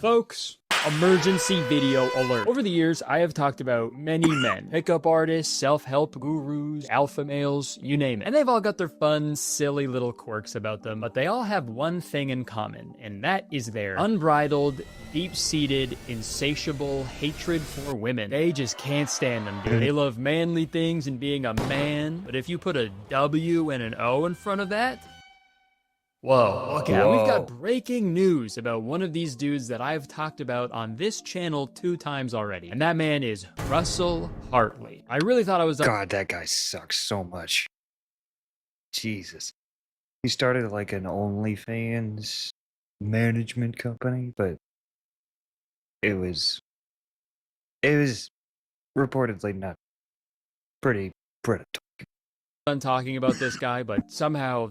Folks, emergency video alert. Over the years, I have talked about many men, pickup artists, self-help gurus, alpha males, you name it. And they've all got their fun, silly little quirks about them, but they all have one thing in common, and that is their unbridled, deep-seated, insatiable hatred for women. They just can't stand them, dude. They love manly things and being a man, but if you put a W and an O in front of that, whoa, look out. We've got breaking news about one of these dudes that I've talked about on this channel 2 times already. And that man is Russell Hartly. I really thought I was... God, that guy sucks so much. Jesus. He started like an OnlyFans management company, but it was reportedly not pretty predatory. I'm talking about this guy, but somehow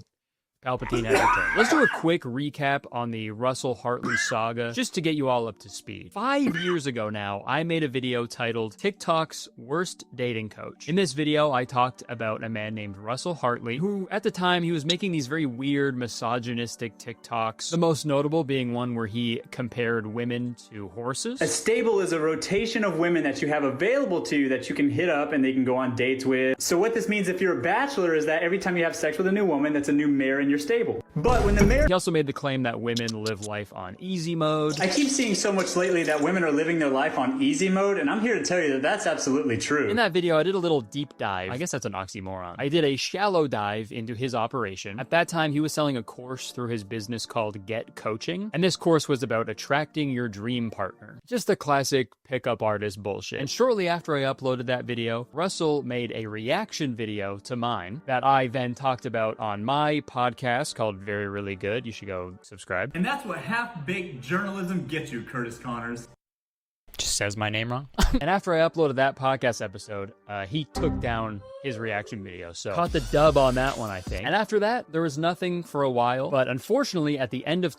Palpatine had a turn. Let's do a quick recap on the Russell Hartley saga, just to get you all up to speed. 5 years ago now, I made a video titled TikTok's Worst Dating Coach. In this video, I talked about a man named Russell Hartley, who at the time, he was making these very weird, misogynistic TikToks. The most notable being one where he compared women to horses. A stable is a rotation of women that you have available to you that you can hit up and they can go on dates with. So what this means if you're a bachelor is that every time you have sex with a new woman, that's a new mare in your stable. But when the mare... He also made the claim that women live life on easy mode. I keep seeing so much lately that women are living their life on easy mode, and I'm here to tell you that that's absolutely true. In that video, I did a little deep dive. I guess that's an oxymoron. I did a shallow dive into his operation. At that time, he was selling a course through his business called Get Coaching, and this course was about attracting your dream partner. Just the classic pickup artist bullshit. And shortly after I uploaded that video, Russell made a reaction video to mine that I then talked about on my podcast called Very Really Good. You should go subscribe. And that's what half-baked journalism gets you, Kurtis Connors. Just says my name wrong. And after I uploaded that podcast episode, he took down his reaction video. So caught the dub on that one, I think. And after that, there was nothing for a while. But unfortunately, at the end of...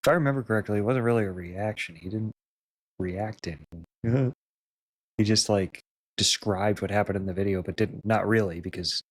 If I remember correctly, it wasn't really a reaction. He didn't react to anything. He just like described what happened in the video, but not really, because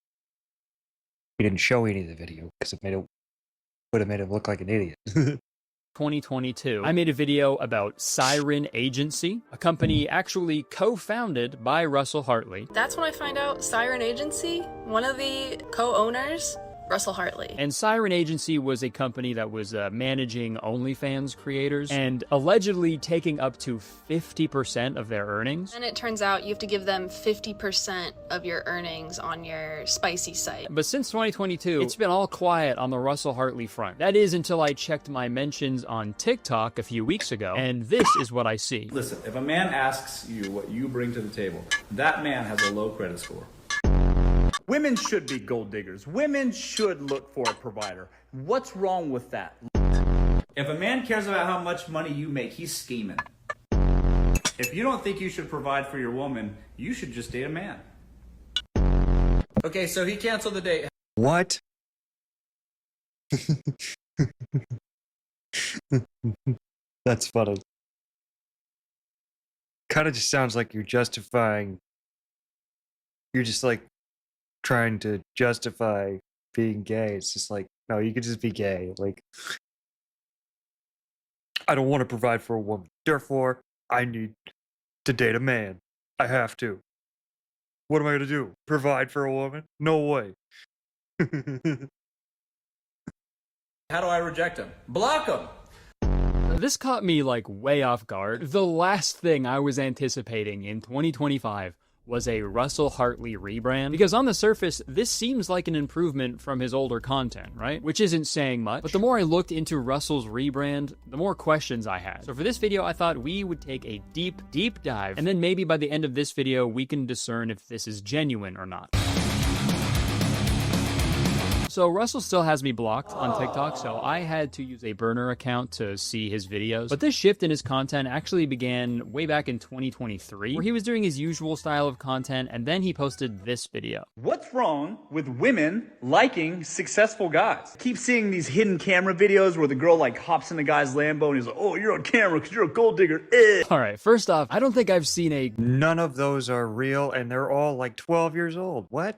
he didn't show any of the video because it would have made him look like an idiot. 2022, I made a video about Siren Agency, a company actually co-founded by Russell Hartley. That's when I find out Siren Agency, one of the co-owners, Russell Hartley. And Siren Agency was a company that was managing OnlyFans creators and allegedly taking up to 50% of their earnings. And it turns out you have to give them 50% of your earnings on your spicy site. But since 2022, it's been all quiet on the Russell Hartley front. That is until I checked my mentions on TikTok a few weeks ago, and this is what I see. Listen, if a man asks you what you bring to the table, that man has a low credit score. Women should be gold diggers. Women should look for a provider. What's wrong with that? If a man cares about how much money you make, he's scheming. If you don't think you should provide for your woman, you should just date a man. Okay, so he canceled the date. What? That's funny. Kind of just sounds like you're justifying... You're just like trying to justify being gay. It's just like, no, you could just be gay. Like, I don't want to provide for a woman. Therefore, I need to date a man. I have to. What am I going to do? Provide for a woman? No way. How do I reject him? Block him! This caught me like way off guard. The last thing I was anticipating in 2025 was a Russell Hartley rebrand. Because on the surface, this seems like an improvement from his older content, right? Which isn't saying much, but the more I looked into Russell's rebrand, the more questions I had. So for this video, I thought we would take a deep dive, and then maybe by the end of this video, we can discern if this is genuine or not. So Russell still has me blocked on TikTok, so I had to use a burner account to see his videos. But this shift in his content actually began way back in 2023, where he was doing his usual style of content, and then he posted this video. What's wrong with women liking successful guys? I keep seeing these hidden camera videos where the girl like hops in the guy's Lambo and he's like, oh, you're on camera because you're a gold digger. All right, first off, I don't think I've seen a None of those are real, and they're all like 12 years old. What?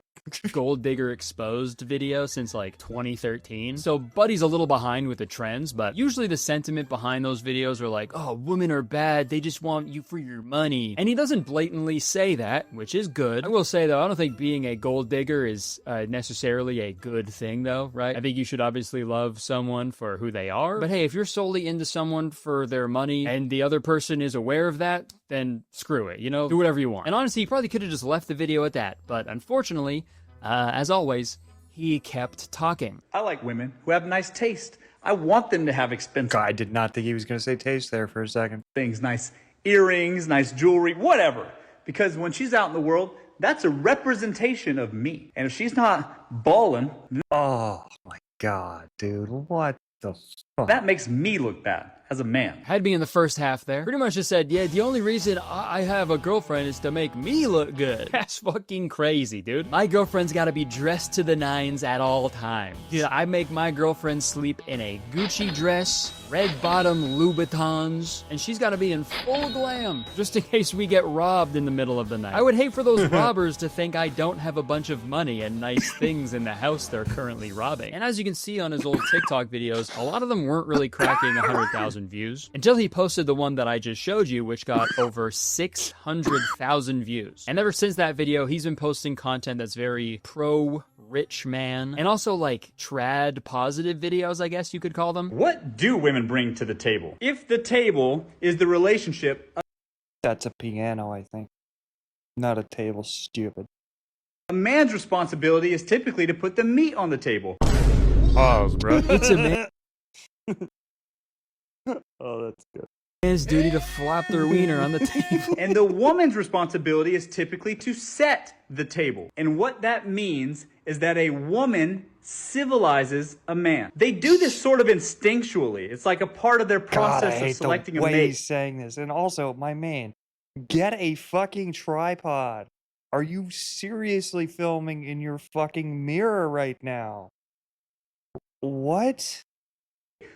gold digger exposed video since since like 2013. So Buddy's a little behind with the trends, but usually the sentiment behind those videos are like, oh, women are bad, they just want you for your money. And he doesn't blatantly say that, which is good. I will say though, I don't think being a gold digger is necessarily a good thing though, right? I think you should obviously love someone for who they are. But hey, if you're solely into someone for their money and the other person is aware of that, then screw it, you know? Do whatever you want. And honestly, he probably could have just left the video at that. But unfortunately, as always, he kept talking. I like women who have nice taste. I want them to have expensive I did not think he was going to say taste there for a second. things, nice earrings, nice jewelry, whatever. Because when she's out in the world, that's a representation of me. And if she's not balling, Oh my god, dude. What the fuck? that makes me look bad as a man. Had me in the first half there. Pretty much just said, yeah, the only reason I have a girlfriend is to make me look good. That's fucking crazy, dude. My girlfriend's gotta be dressed to the nines at all times. Dude, I make my girlfriend sleep in a Gucci dress, red bottom Louboutins, and she's gotta be in full glam, just in case we get robbed in the middle of the night. I would hate for those robbers to think I don't have a bunch of money and nice things in the house they're currently robbing. And as you can see on his old TikTok videos, a lot of them weren't really cracking 100,000 views until he posted the one that I just showed you, which got over 600,000 views. And ever since that video, he's been posting content that's very pro-rich man and also like trad positive videos, I guess you could call them. What do women bring to the table? If the table is the relationship, That's a piano, I think. Not a table, stupid. a man's responsibility is typically to put the meat on the table. Pause, bro. It's a man. Oh, that's good. Man's duty to flop their wiener on the table. And the woman's responsibility is typically to set the table. And what that means is that a woman civilizes a man. They do this sort of instinctually. It's like a part of their God, I process hate of selecting the a way mate. he's saying this. And also, my man, get a fucking tripod. Are you seriously filming in your fucking mirror right now? What?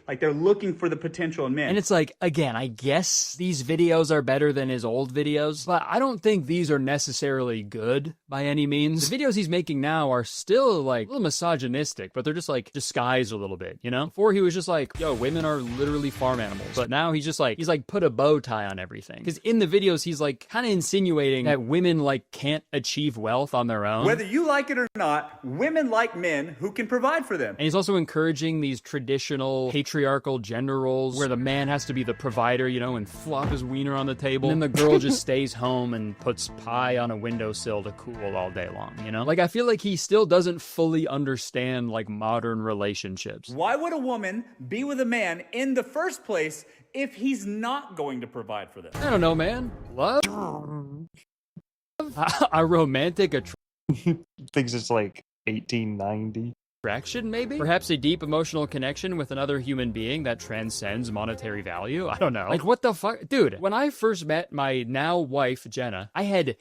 Like they're looking for the potential in men. And it's like, again, I guess these videos are better than his old videos, but I don't think these are necessarily good by any means. The videos he's making now are still like a little misogynistic, but they're just like disguised a little bit, you know? Before he was just like, yo, women are literally farm animals. But now he's like put a bow tie on everything. Because in the videos, he's like kind of insinuating that women like can't achieve wealth on their own. Whether you like it or not, women like men who can provide for them. And he's also encouraging these traditional patriarchal gender roles where the man has to be the provider, you know, and flop his wiener on the table. And then the girl just stays home and puts pie on a windowsill to cool all day long, you know? Like, I feel like he still doesn't fully understand, like, modern relationships. Why would a woman be with a man in the first place if he's not going to provide for them? I don't know, man. Love? A romantic Thinks it's like 1890. attraction, maybe? Perhaps a deep emotional connection with another human being that transcends monetary value? I don't know. Like, what the fuck? Dude, when I first met my now wife, Jenna, I had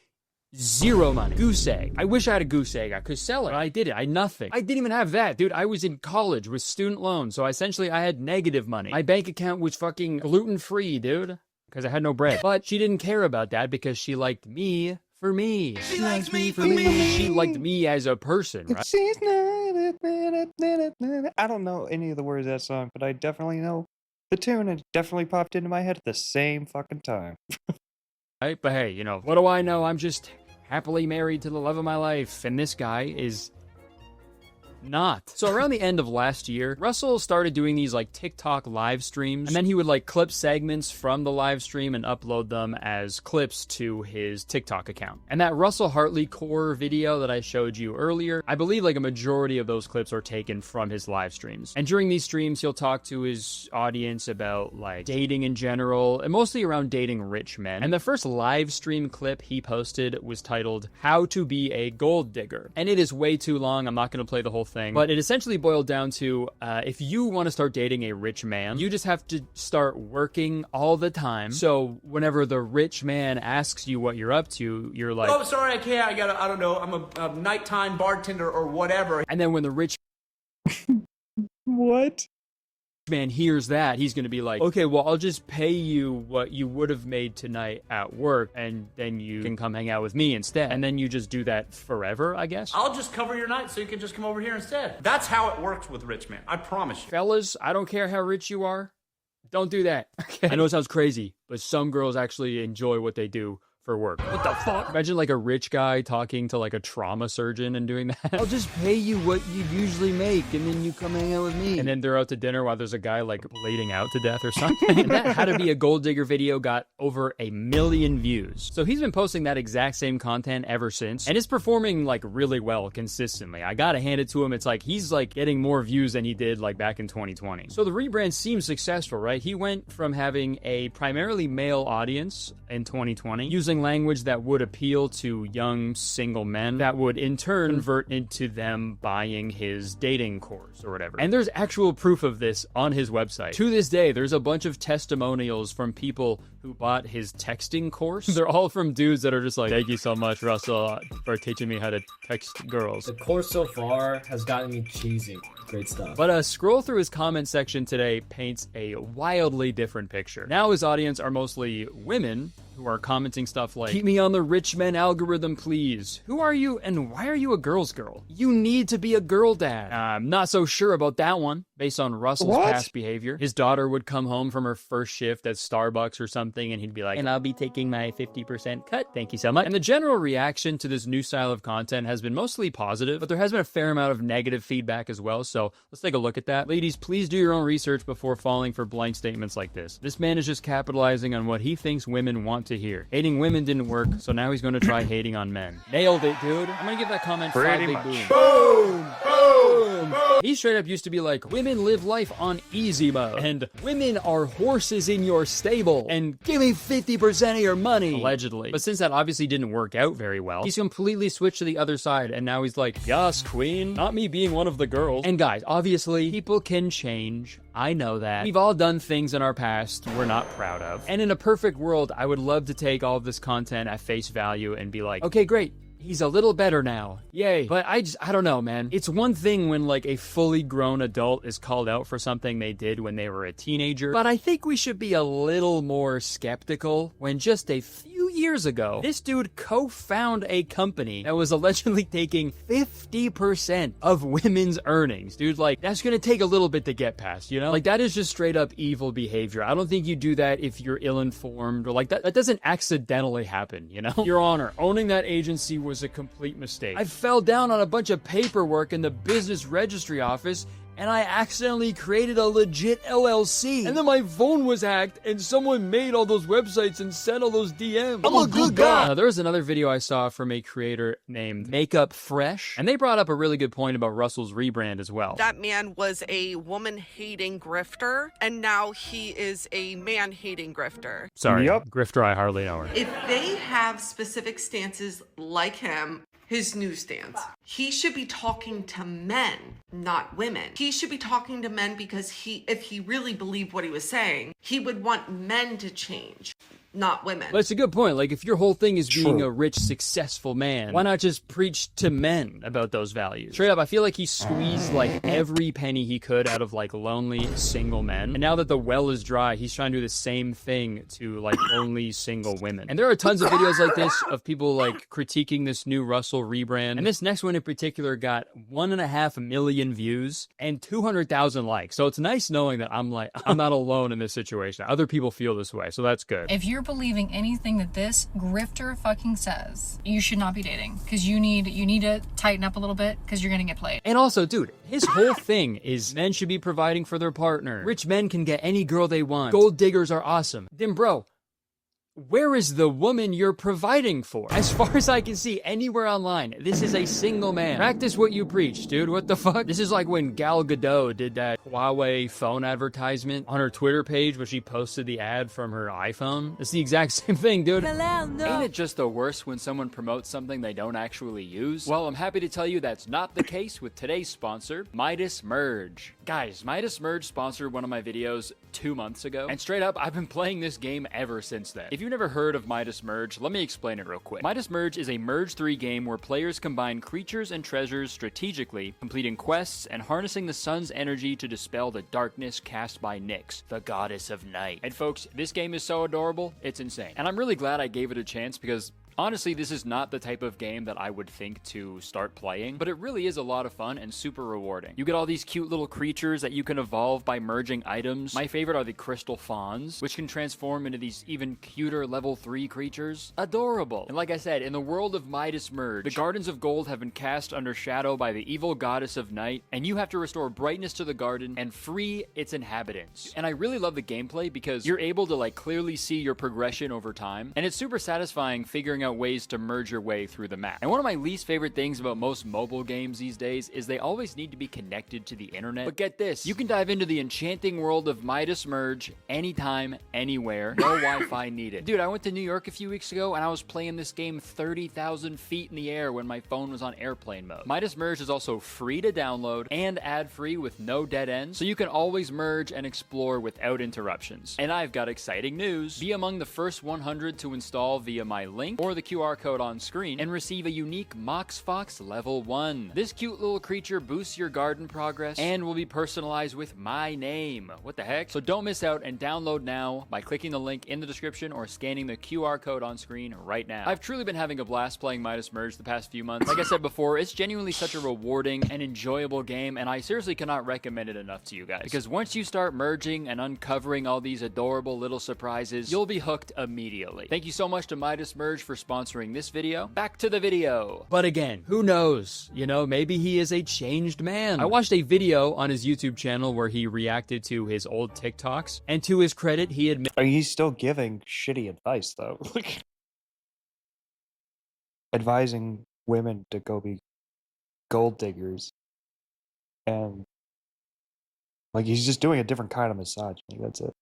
zero money. Goose egg. I wish I had a goose egg. I could sell it. But I didn't. I had nothing. I didn't even have that, dude. I was in college with student loans, so essentially I had negative money. My bank account was fucking gluten-free, dude, because I had no bread. But she didn't care about that because she liked me for me. She likes me for me. She liked me as a person, right? She's not. I don't know any of the words of that song, but I definitely know the tune. It definitely popped into my head at the same fucking time. Right? But hey, you know, what do I know? I'm just happily married to the love of my life, and this guy is not. So around the end of last year, Russell started doing these like TikTok live streams, and then he would like clip segments from the live stream and upload them as clips to his TikTok account. And that Russell Hartly core video that I showed you earlier, I believe like a majority of those clips are taken from his live streams. And during these streams, he'll talk to his audience about like dating in general, and mostly around dating rich men. And the first live stream clip he posted was titled "How to Be a Gold Digger." And it is way too long. I'm not going to play the whole thing, but it essentially boiled down to if you want to start dating a rich man, you just have to start working all the time. So whenever the rich man asks you what you're up to, you're like, Oh, sorry, I can't. I don't know. I'm a nighttime bartender or whatever. and then when the rich What? man hears that, he's gonna be like, okay, well, I'll just pay you what you would have made tonight at work, and then you can come hang out with me instead. And then you just do that forever, I guess. I'll just cover your night so you can just come over here instead. That's how it works with rich men. I promise you. Fellas, I don't care how rich you are. Don't do that. Okay. I know it sounds crazy, but some girls actually enjoy what they do for work. What the fuck? Imagine like a rich guy talking to like a trauma surgeon and doing that. I'll just pay you what you usually make, and then you come hang out with me. And then they're out to dinner while there's a guy like bleeding out to death or something. And that How to Be a Gold Digger video got over 1 million views. So he's been posting that exact same content ever since, and it's performing like really well consistently. I gotta hand it to him. It's like he's like getting more views than he did like back in 2020. So the rebrand seems successful, right? He went from having a primarily male audience in 2020, using language that would appeal to young single men, that would in turn convert into them buying his dating course or whatever. And there's actual proof of this on his website. To this day, there's a bunch of testimonials from people who bought his texting course. They're all from dudes that are just like, thank you so much, Russell, for teaching me how to text girls. The course so far has gotten me cheesy. Great stuff. But a scroll through his comment section today paints a wildly different picture. Now his audience are mostly women who are commenting stuff like, keep me on the rich men algorithm, please. Who are you and why are you a girl's girl? You need to be a girl dad. I'm not so sure about that one, based on Russell's past behavior. His daughter would come home from her first shift at Starbucks or something, and he'd be like, and I'll be taking my 50% cut. Thank you so much. And the general reaction to this new style of content has been mostly positive, but there has been a fair amount of negative feedback as well, so let's take a look at that. Ladies, please do your own research before falling for blank statements like this. This man is just capitalizing on what he thinks women want to hear. Hating women didn't work, so now he's going to try hating on men. Nailed it, dude. I'm going to give that comment 5 big boom. Boom! Boom! He straight up used to be like, women live life on easy mode, and women are horses in your stable, and give me 50% of your money, allegedly. But since that obviously didn't work out very well, he's completely switched to the other side, and now he's like, yes, queen, not me being one of the girls. And guys, obviously, people can change. I know that. We've all done things in our past we're not proud of. And in a perfect world, I would love to take all of this content at face value and be like, okay, great. He's a little better now. Yay. But I don't know, man. It's one thing when like a fully grown adult is called out for something they did when they were a teenager, but I think we should be a little more skeptical when just a few years ago, this dude co-found a company that was allegedly taking 50% of women's earnings. Dude, like, that's gonna take a little bit to get past, you know? Like, that is just straight up evil behavior. I don't think you do that if you're ill-informed, or like, that doesn't accidentally happen, you know? Your Honor, owning that agency was a complete mistake. I fell down on a bunch of paperwork in the business registry office, and I accidentally created a legit LLC. And then my phone was hacked, and someone made all those websites and sent all those DMs. I'm a good guy. There was another video I saw from a creator named Makeup Fresh, and they brought up a really good point about Russell's rebrand as well. That man was a woman-hating grifter, and now he is a man-hating grifter. Sorry, grifter, I hardly know her. If they have specific stances like him, his new stance, he should be talking to men, not women. He should be talking to men because if he really believed what he was saying, he would want men to change, not women. But it's a good point. Like, if your whole thing is being a rich, successful man, why not just preach to men about those values? Straight up, I feel like he squeezed like every penny he could out of like lonely single men. And now that the well is dry, he's trying to do the same thing to like lonely single women. And there are tons of videos like this of people like critiquing this new Russell rebrand. And this next one in particular got 1.5 million views and 200,000 likes. So it's nice knowing that I'm not alone in this situation. Other people feel this way, so that's good. If you're believing anything that this grifter fucking says, you should not be dating, because you need to tighten up a little bit, because you're gonna get played. And also, dude, his whole thing is men should be providing for their partner. Rich men can get any girl they want. Gold diggers are awesome. Then bro, where is the woman you're providing for? As far as I can see anywhere online, this is a single man. Practice what you preach, dude. What the fuck? This is like when Gal Gadot did that Huawei phone advertisement on her Twitter page where she posted the ad from her iPhone. It's the exact same thing, dude. Ain't it just the worst when someone promotes something they don't actually use? Well, I'm happy to tell you that's not the case with today's sponsor, Midas Merge. Guys, Midas Merge sponsored one of my videos 2 months ago, and straight up, I've been playing this game ever since then. If you've never heard of Midas Merge, let me explain it real quick. Midas Merge is a Merge 3 game where players combine creatures and treasures strategically, completing quests and harnessing the sun's energy to dispel the darkness cast by Nyx, the goddess of night. And folks, this game is so adorable, it's insane. And I'm really glad I gave it a chance because honestly, this is not the type of game that I would think to start playing, but it really is a lot of fun and super rewarding. You get all these cute little creatures that you can evolve by merging items. My favorite are the crystal fawns, which can transform into these even cuter level 3 creatures. Adorable. And like I said, in the world of Midas Merge, the Gardens of Gold have been cast under shadow by the evil goddess of night, and you have to restore brightness to the garden and free its inhabitants. And I really love the gameplay because you're able to like clearly see your progression over time, and it's super satisfying figuring out ways to merge your way through the map. And one of my least favorite things about most mobile games these days is they always need to be connected to the internet. But get this, you can dive into the enchanting world of Midas Merge anytime, anywhere, no Wi-Fi needed. Dude, I went to New York a few weeks ago and I was playing this game 30,000 feet in the air when my phone was on airplane mode. Midas Merge is also free to download and ad-free with no dead ends, so you can always merge and explore without interruptions. And I've got exciting news. Be among the first 100 to install via my link or the QR code on screen and receive a unique Mox Fox level 1. This cute little creature boosts your garden progress and will be personalized with my name. What the heck? So don't miss out and download now by clicking the link in the description or scanning the QR code on screen right now. I've truly been having a blast playing Midas Merge the past few months. Like I said before, it's genuinely such a rewarding and enjoyable game, and I seriously cannot recommend it enough to you guys, because once you start merging and uncovering all these adorable little surprises, you'll be hooked immediately. Thank you so much to Midas Merge for sponsoring this video. Back to the video. But again, who knows? You know, maybe he is a changed man. I watched a video on his YouTube channel where he reacted to his old TikToks, and to his credit, he admitted He's still giving shitty advice, though. Advising women to go be gold diggers. And, like, he's just doing a different kind of misogyny. That's it.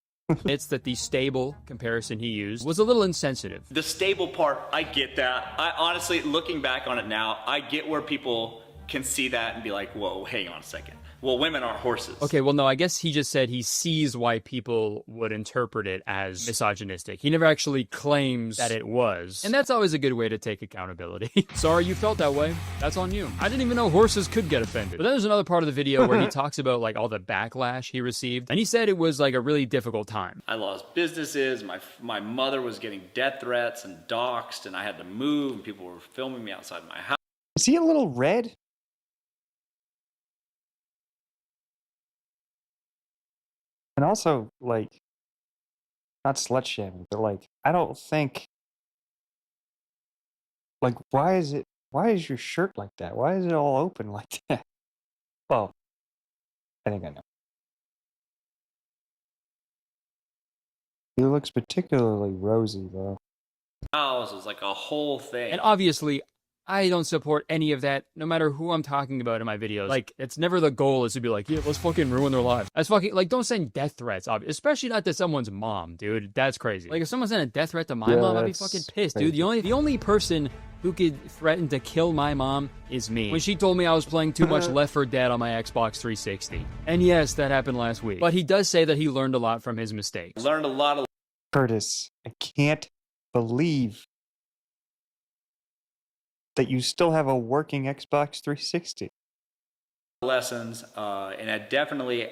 it's that the stable comparison he used was a little insensitive. The stable part, I get that. I honestly, looking back on it now, I get where people can see that and be like, whoa, hang on a second. Well, women aren't horses. Okay, well, no, I guess he just said he sees why people would interpret it as misogynistic. He never actually claims that it was. And that's always a good way to take accountability. Sorry you felt that way. That's on you. I didn't even know horses could get offended. But then there's another part of the video where he talks about like all the backlash he received. And he said it was like a really difficult time. I lost businesses. My mother was getting death threats and doxxed, and I had to move, and people were filming me outside my house. Is he a little red? And also, like, not slut shaming, but like, I don't think, like, why is your shirt like that? Why is it all open like that? Well, I think I know. He looks particularly rosy, though. House was like a whole thing. And obviously, I don't support any of that, no matter who I'm talking about in my videos. Like, it's never the goal is to be like, yeah, let's fucking ruin their lives. That's fucking, like, don't send death threats, especially not to someone's mom, dude. That's crazy. Like, if someone sent a death threat to my mom, I'd be fucking pissed, dude. The only person who could threaten to kill my mom is me. When she told me I was playing too much Left 4 Dead on my Xbox 360. And yes, that happened last week. But he does say that he learned a lot from his mistakes. Learned a lot of... Kurtis, I can't believe that you still have a working Xbox 360. lessons, and I definitely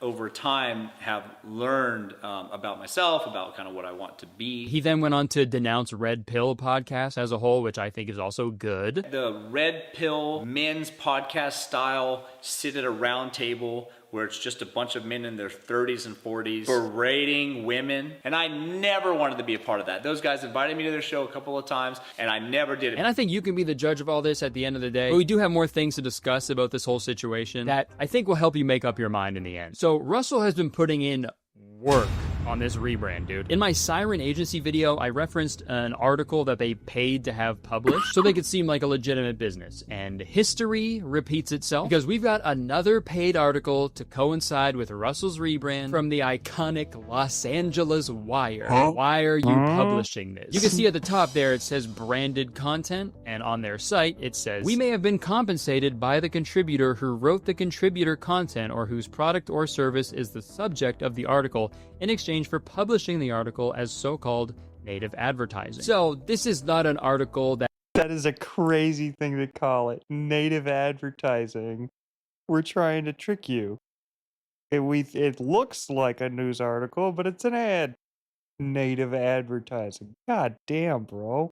over time have learned about myself, about kind of what I want to be. He then went on to denounce Red Pill podcast as a whole, which I think is also good. The Red Pill men's podcast style, sit at a round table where it's just a bunch of men in their 30s and 40s berating women. And I never wanted to be a part of that. Those guys invited me to their show a couple of times, and I never did it. And I think you can be the judge of all this at the end of the day. But we do have more things to discuss about this whole situation that I think will help you make up your mind in the end. So Russell has been putting in work on this rebrand, dude. In my Siren Agency video, I referenced an article that they paid to have published so they could seem like a legitimate business. And history repeats itself because we've got another paid article to coincide with Russell's rebrand from the iconic Los Angeles Wire. Why are you publishing this? You can see at the top there it says branded content, and on their site it says, we may have been compensated by the contributor who wrote the contributor content or whose product or service is the subject of the article in exchange for publishing the article as so-called native advertising. So this is not an article that That is a crazy thing to call it. Native advertising. We're trying to trick you. It looks like a news article, but it's an ad. Native advertising. God damn, bro.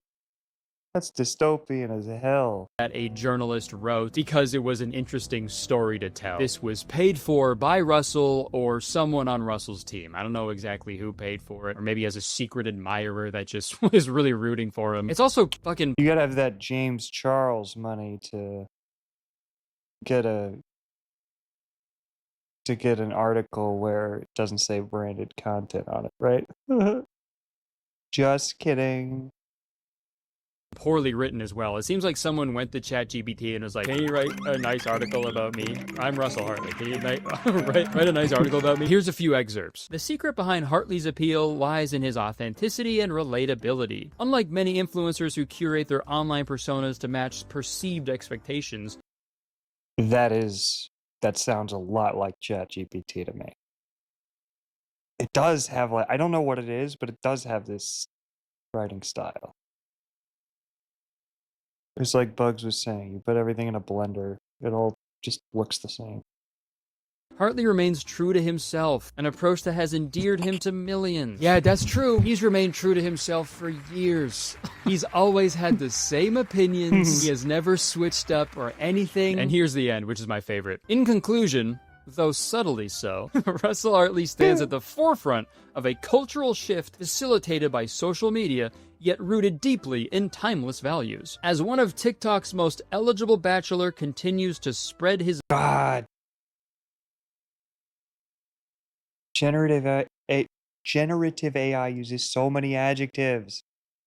That's dystopian as hell. a journalist wrote because it was an interesting story to tell. This was paid for by Russell or someone on Russell's team. I don't know exactly who paid for it, or maybe as a secret admirer that just was really rooting for him. It's also fucking... You gotta have that James Charles money to get an article where it doesn't say branded content on it, right? Just kidding. Poorly written as well. It seems like someone went to ChatGPT and was like, can you write a nice article about me? I'm Russell Hartley. Can you write a nice article about me? Here's a few excerpts. The secret behind Hartley's appeal lies in his authenticity and relatability. Unlike many influencers who curate their online personas to match perceived expectations, That sounds a lot like ChatGPT to me. It does have, like, I don't know what it is, but it does have this writing style. It's like Bugs was saying, you put everything in a blender, it all just looks the same. Hartley remains true to himself, an approach that has endeared him to millions. Yeah, that's true. He's remained true to himself for years. He's always had the same opinions. He has never switched up or anything. And here's the end, which is my favorite. In conclusion, though subtly so, Russell Hartley stands at the forefront of a cultural shift facilitated by social media, yet rooted deeply in timeless values. As one of TikTok's most eligible bachelor continues to spread his... God. Generative AI uses so many adjectives.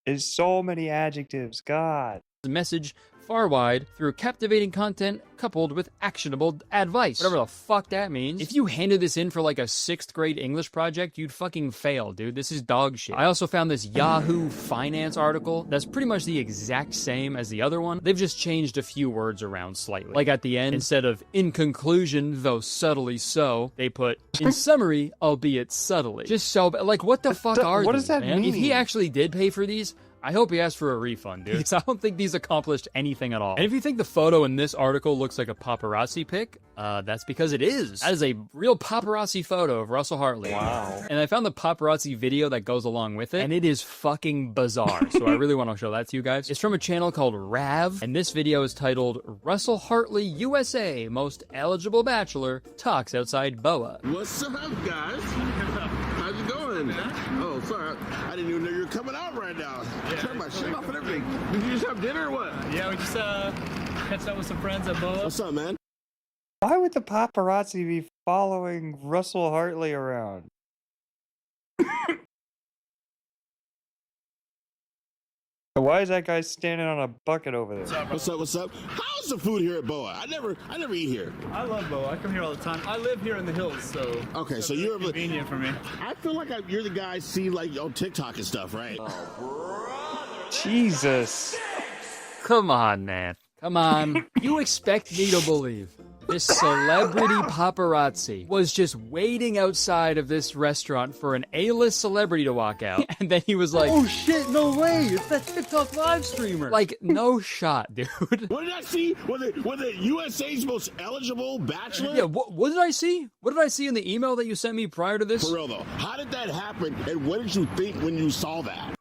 There's so many adjectives. God. message far wide through captivating content coupled with actionable advice. Whatever the fuck that means. If you handed this in for like a 6th grade English project, you'd fucking fail, dude. This is dog shit. I also found this Yahoo Finance article that's pretty much the exact same as the other one. They've just changed a few words around slightly. Like at the end, instead of in conclusion, though subtly so, they put in summary, albeit subtly. Just so, like, what the fuck are these, what does that man? mean? If he actually did pay for these, I hope he asked for a refund, dude. Because I don't think these accomplished anything at all. And if you think the photo in this article looks like a paparazzi pic, that's because it is. That is a real paparazzi photo of Russell Hartley. Wow. And I found the paparazzi video that goes along with it, and it is fucking bizarre. So I really want to show that to you guys. It's from a channel called Rav, and this video is titled Russell Hartley USA Most Eligible Bachelor Talks Outside BOA. What's up, guys? How's it going? Oh, sorry. I didn't even know you were coming out right now. Turn my shit off and everything. Did you just have dinner or what? Yeah, we just catched up with some friends at BOA. What's up, man? Why would the paparazzi be following Russell Hartley around? Why is that guy standing on a bucket over there? What's up? What's up? How's the food here at BOA? I never eat here. I love BOA. I come here all the time. I live here in the hills, so okay. So you're convenient for me. I feel like you're the guy I see like on TikTok and stuff, right? Jesus. Come on, man. Come on. You expect me to believe this celebrity paparazzi was just waiting outside of this restaurant for an A-list celebrity to walk out, and then he was like, oh shit, no way, it's that TikTok live streamer. Like, no shot, dude. What did I see? Was it USA's most eligible bachelor? Yeah, what did I see? What did I see in the email that you sent me prior to this? For real though, how did that happen, and what did you think when you saw that?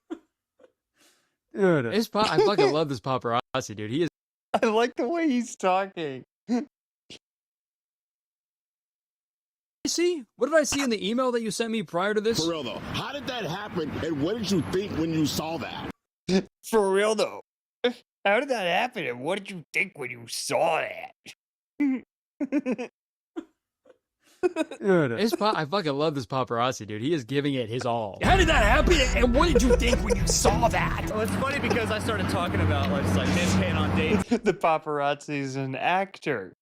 Dude, I fucking love this paparazzi, dude. He is. I like the way he's talking. See? What did I see in the email that you sent me prior to this? For real though, how did that happen, and what did you think when you saw that? For real though, how did that happen, and what did you think when you saw that? I fucking love this paparazzi, dude. He is giving it his all. How did that happen? And what did you think when you saw that? Well, it's funny because I started talking about like men paying on dates. The paparazzi's an actor.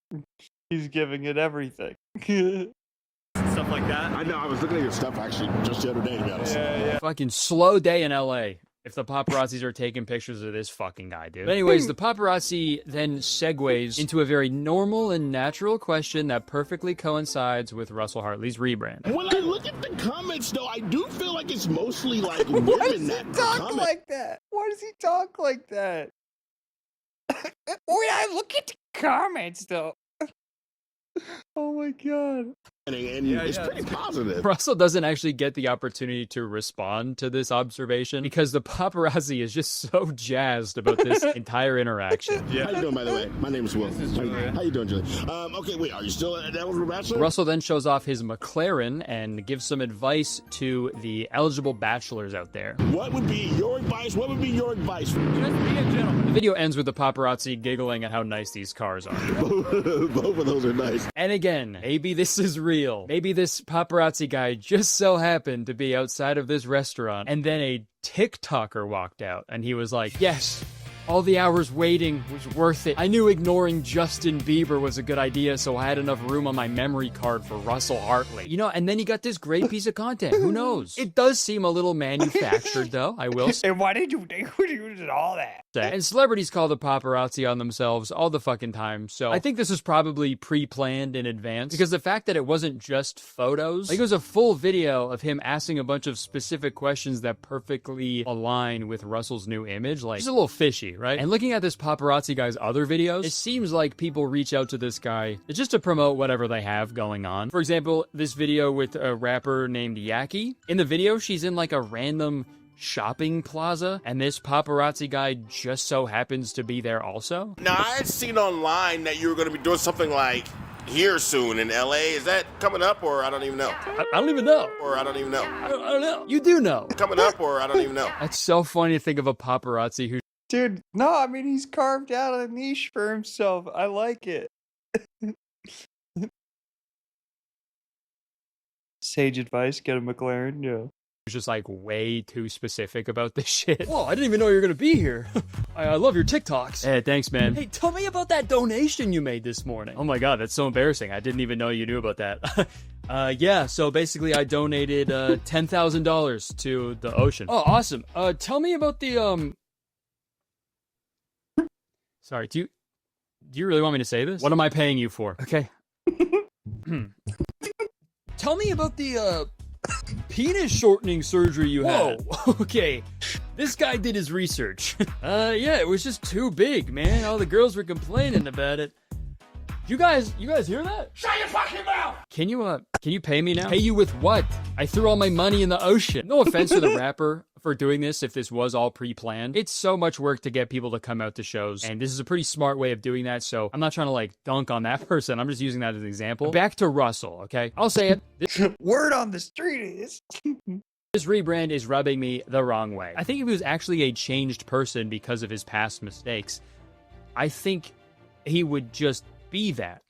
He's giving it everything. Stuff like that. I know. I was looking at your stuff actually just the other day, to be honest. Yeah. Fucking slow day in LA if the paparazzis are taking pictures of this fucking guy, dude. But anyways, the paparazzi then segues into a very normal and natural question that perfectly coincides with Russell Hartley's rebrand. When I look at the comments, though, I do feel like it's mostly like women that comment. Like that? Why does he talk like that? When I look at the comments, though. Oh my god. And it's pretty positive. Russell doesn't actually get the opportunity to respond to this observation because the paparazzi is just so jazzed about this entire interaction. Yeah. How you doing, by the way? My name is Will. How you doing, Julie? Okay, wait, are you still at eligible bachelor? Russell then shows off his McLaren and gives some advice to the eligible bachelors out there. What would be your advice? What would be your advice? Just be a gentleman. The video ends with the paparazzi giggling at how nice these cars are. Both of those are nice. And again, maybe this is real. Maybe this paparazzi guy just so happened to be outside of this restaurant and then a TikToker walked out and he was like, yes, all the hours waiting was worth it. I knew ignoring Justin Bieber was a good idea, so I had enough room on my memory card for Russell Hartley. You know, and then he got this great piece of content. Who knows? It does seem a little manufactured, though, I will say. And why did you think we did all that? And celebrities call the paparazzi on themselves all the fucking time, so I think this was probably pre-planned in advance, because the fact that it wasn't just photos, like it was a full video of him asking a bunch of specific questions that perfectly align with Russell's new image, like, it's a little fishy, right? And looking at this paparazzi guy's other videos, it seems like people reach out to this guy just to promote whatever they have going on. For example, this video with a rapper named Yaki. In the video, she's in like a random shopping plaza, and this paparazzi guy just so happens to be there also. Now, I had seen online that you were going to be doing something like here soon in LA. Is that coming up, or I don't even know? I don't even know. Or I don't even know. I don't know. You do know. Coming up, or I don't even know. That's so funny to think of a paparazzi who... Dude, no, I mean, he's carved out a niche for himself. I like it. Sage advice, get a McLaren, yeah. Just like way too specific about this shit. Whoa, I didn't even know you were gonna be here. I love your TikToks. Hey, thanks, man. Hey, tell me about that donation you made this morning. Oh my god, that's so embarrassing. I didn't even know you knew about that. Yeah, so basically I donated $10,000 to the ocean. Oh, awesome. Tell me about the Sorry, do you really want me to say this? What am I paying you for? Okay. Tell me about the penis shortening surgery you had. Whoa, okay. This guy did his research. Yeah, it was just too big, man. All the girls were complaining about it. You guys hear that? Shut your fucking mouth! Can you pay me now? Pay you with what? I threw all my money in the ocean. No offense to the rapper for doing this if this was all pre-planned. It's so much work to get people to come out to shows, and this is a pretty smart way of doing that, so I'm not trying to like dunk on that person. I'm just using that as an example. Back to Russell, okay? I'll say it. Word on the street is... This rebrand is rubbing me the wrong way. I think if he was actually a changed person because of his past mistakes, I think he would just be that.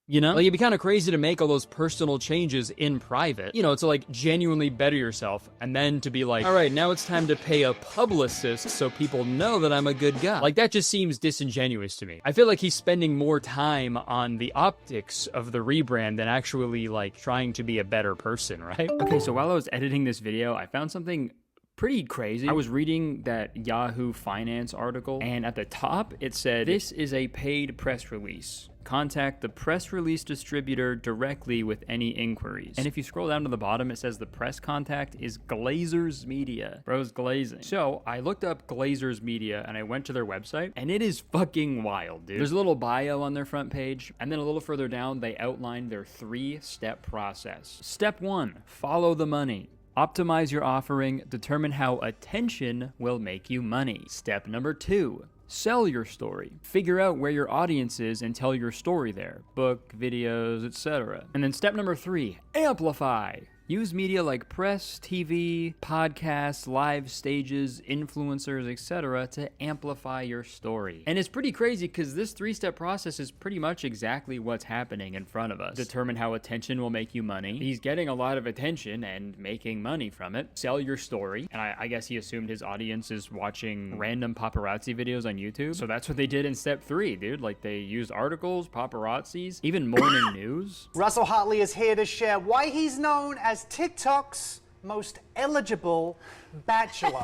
You know? Like, it'd be kind of crazy to make all those personal changes in private, you know, to like genuinely better yourself, and then to be like, all right, now it's time to pay a publicist so people know that I'm a good guy. Like, that just seems disingenuous to me. I feel like he's spending more time on the optics of the rebrand than actually like trying to be a better person, right? Okay, so while I was editing this video, I found something pretty crazy. I was reading that Yahoo Finance article, and at the top it said, this is a paid press release. Contact the press release distributor directly with any inquiries. And if you scroll down to the bottom, it says the press contact is Glazers Media. Bro's glazing. So I looked up Glazers Media and I went to their website, and it is fucking wild, dude. There's a little bio on their front page, and then a little further down, they outline their 3-step process. Step 1, follow the money. Optimize your offering, determine how attention will make you money. Step number 2, sell your story. Figure out where your audience is and tell your story there. Book, videos, etc. And then step number 3, amplify. Use media like press, TV, podcasts, live stages, influencers, etc. to amplify your story. And it's pretty crazy because this 3-step process is pretty much exactly what's happening in front of us. Determine how attention will make you money. He's getting a lot of attention and making money from it. Sell your story. And I guess he assumed his audience is watching random paparazzi videos on YouTube. So that's what they did in step 3, dude. Like, they used articles, paparazzis, even morning news. Russell Hartly is here to share why he's known as TikTok's most eligible bachelor.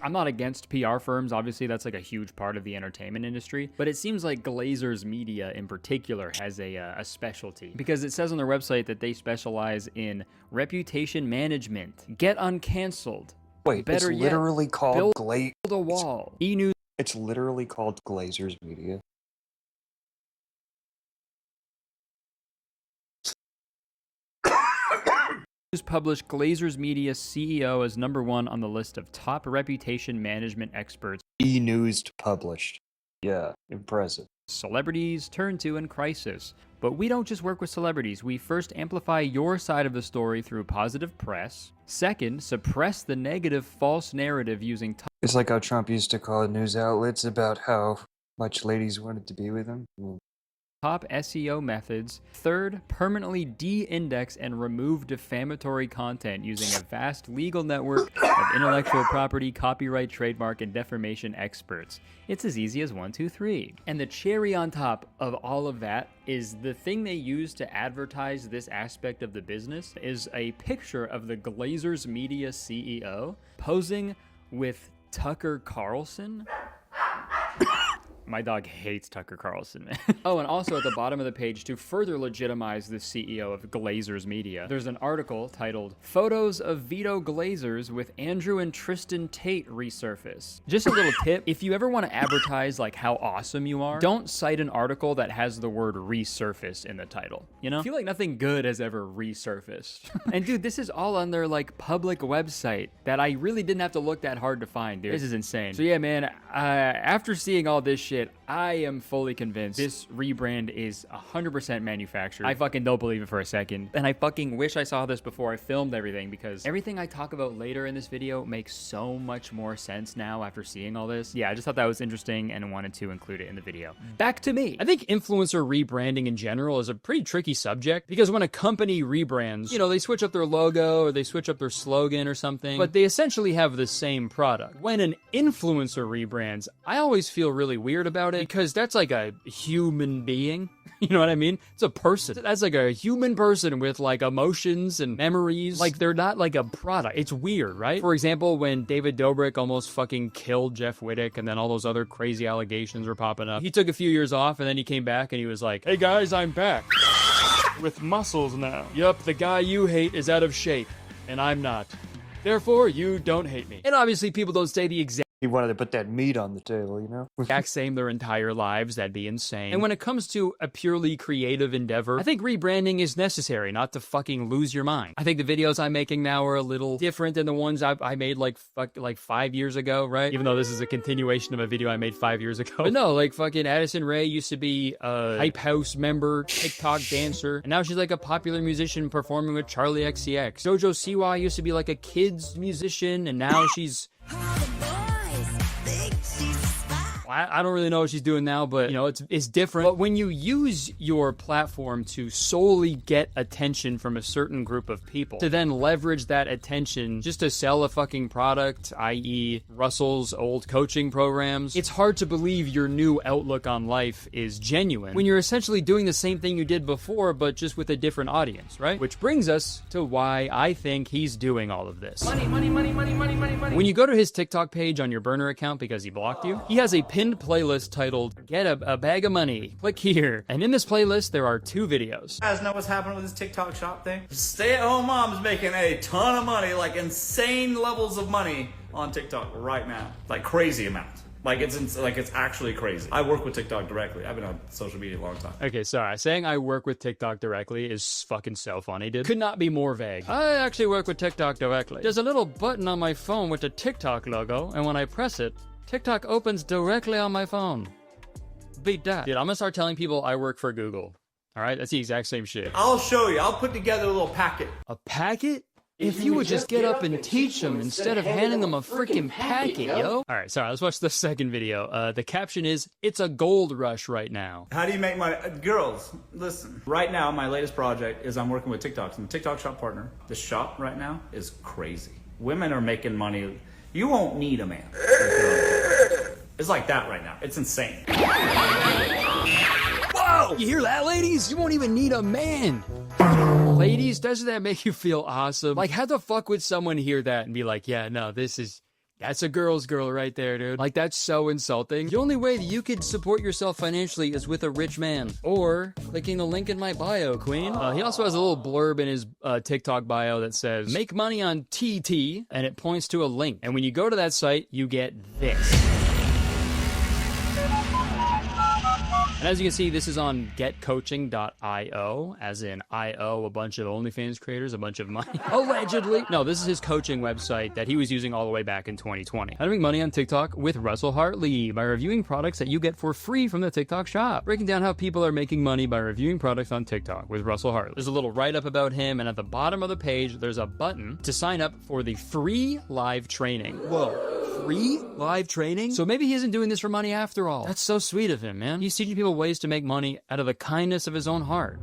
I'm not against PR firms. Obviously, that's like a huge part of the entertainment industry. But it seems like Glazers Media in particular has a specialty. Because it says on their website that they specialize in reputation management. Get uncanceled. Wait, better it's literally yet, called build a wall. E-News. It's literally called Glazers Media. Published Glazers Media CEO as #1 on the list of top reputation management experts. E-News published. Yeah, impressive. Celebrities turn to in crisis. But we don't just work with celebrities. We first amplify your side of the story through positive press. Second, suppress the negative false narrative using It's like how Trump used to call news outlets about how much ladies wanted to be with him. top SEO methods. Third, permanently de-index and remove defamatory content using a vast legal network of intellectual property, copyright, trademark, and defamation experts. It's as easy as 1, 2, 3. And the cherry on top of all of that is the thing they use to advertise this aspect of the business is a picture of the Glazers Media CEO posing with Tucker Carlson. My dog hates Tucker Carlson, man. Oh, and also at the bottom of the page, to further legitimize the CEO of Glazers Media, there's an article titled, Photos of Vito Glazers with Andrew and Tristan Tate resurface. Just a little tip, if you ever want to advertise like how awesome you are, don't cite an article that has the word resurface in the title, you know? I feel like nothing good has ever resurfaced. And dude, this is all on their like public website that I really didn't have to look that hard to find, dude. This is insane. So yeah, man, after seeing all this shit, I am fully convinced this rebrand is 100% manufactured. I fucking don't believe it for a second. And I fucking wish I saw this before I filmed everything, because everything I talk about later in this video makes so much more sense now after seeing all this. Yeah, I just thought that was interesting and wanted to include it in the video. Back to me. I think influencer rebranding in general is a pretty tricky subject, because when a company rebrands, you know, they switch up their logo or they switch up their slogan or something, but they essentially have the same product. When an influencer rebrands, I always feel really weird about it, because that's like a human being. You know what I mean? It's a person. That's like a human person with like emotions and memories. Like they're not like a product. It's weird, right? For example, when David Dobrik almost fucking killed Jeff Wittick and then all those other crazy allegations were popping up. He took a few years off and then he came back and he was like, hey guys, I'm back. With muscles now. Yup, the guy you hate is out of shape and I'm not. Therefore, you don't hate me. And obviously people don't say the exact He wanted to put that meat on the table, you know? exact same their entire lives. That'd be insane. And when it comes to a purely creative endeavor, I think rebranding is necessary, not to fucking lose your mind. I think the videos I'm making now are a little different than the ones I made like 5 years ago, right? Even though this is a continuation of a video I made 5 years ago. But no, like fucking Addison Rae used to be a Hype House member, TikTok dancer, and now she's like a popular musician performing with Charlie XCX. Jojo Siwa used to be like a kids musician, and now she's... I don't really know what she's doing now, but, you know, it's different. But when you use your platform to solely get attention from a certain group of people, to then leverage that attention just to sell a fucking product, i.e. Russell's old coaching programs, it's hard to believe your new outlook on life is genuine when you're essentially doing the same thing you did before, but just with a different audience, right? Which brings us to why I think he's doing all of this. Money, money, money, money, money, money, money. When you go to his TikTok page on your burner account because he blocked you, he has a pinned playlist titled Get a Bag of Money. Click here. And in this playlist, there are 2 videos. You guys know what's happening with this TikTok shop thing? Stay-at-home mom's making a ton of money, like insane levels of money on TikTok right now. Like crazy amounts. Like it's actually crazy. I work with TikTok directly. I've been on social media a long time. Okay, sorry. Saying I work with TikTok directly is fucking so funny, dude. Could not be more vague. I actually work with TikTok directly. There's a little button on my phone with the TikTok logo, and when I press it, TikTok opens directly on my phone. Beat that. Dude, I'm gonna start telling people I work for Google. All right, that's the exact same shit. I'll show you. I'll put together a little packet. A packet? If you would just get up and teach them instead of handing them a freaking packet, yo. All right, sorry, let's watch the second video. The caption is, "It's a gold rush right now." How do you make money? Girls, listen. Right now, my latest project is I'm working with TikToks. I'm a TikTok shop partner. The shop right now is crazy. Women are making money. You won't need a man. It's like that right now. It's insane. Whoa! You hear that, ladies? You won't even need a man. Ladies, doesn't that make you feel awesome? Like, how the fuck would someone hear that and be like, yeah, no, that's a girl's girl right there, dude. Like, that's so insulting. The only way that you could support yourself financially is with a rich man. Or clicking the link in my bio, queen. He also has a little blurb in his TikTok bio that says, "Make money on TT," and it points to a link. And when you go to that site, you get this. And as you can see, this is on getcoaching.io, as in I owe a bunch of OnlyFans creators a bunch of money. Allegedly. No, this is his coaching website that he was using all the way back in 2020. How to make money on TikTok with Russell Hartly by reviewing products that you get for free from the TikTok shop. Breaking down how people are making money by reviewing products on TikTok with Russell Hartley. There's a little write-up about him, and at the bottom of the page, there's a button to sign up for the free live training. Whoa. Free live training? So maybe he isn't doing this for money after all. That's so sweet of him, man. He's teaching people ways to make money out of the kindness of his own heart.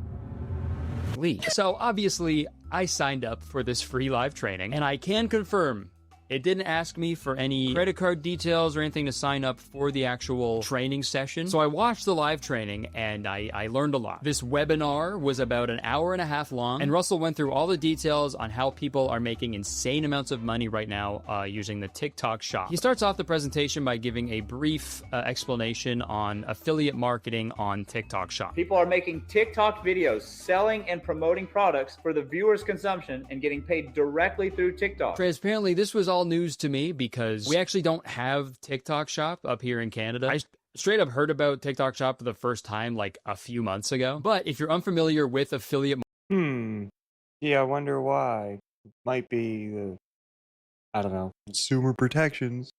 So obviously, I signed up for this free live training, and I can confirm it didn't ask me for any credit card details or anything to sign up for the actual training session. So I watched the live training and I learned a lot. This webinar was about an hour and a half long, and Russell went through all the details on how people are making insane amounts of money right now using the TikTok shop. He starts off the presentation by giving a brief explanation on affiliate marketing on TikTok shop. People are making TikTok videos, selling and promoting products for the viewer's consumption and getting paid directly through TikTok. Transparently, this was all news to me because we actually don't have TikTok shop up here in Canada. I straight up heard about TikTok shop for the first time like a few months ago. But if you're unfamiliar with affiliate Yeah, I wonder why. Might be the, I don't know, consumer protections.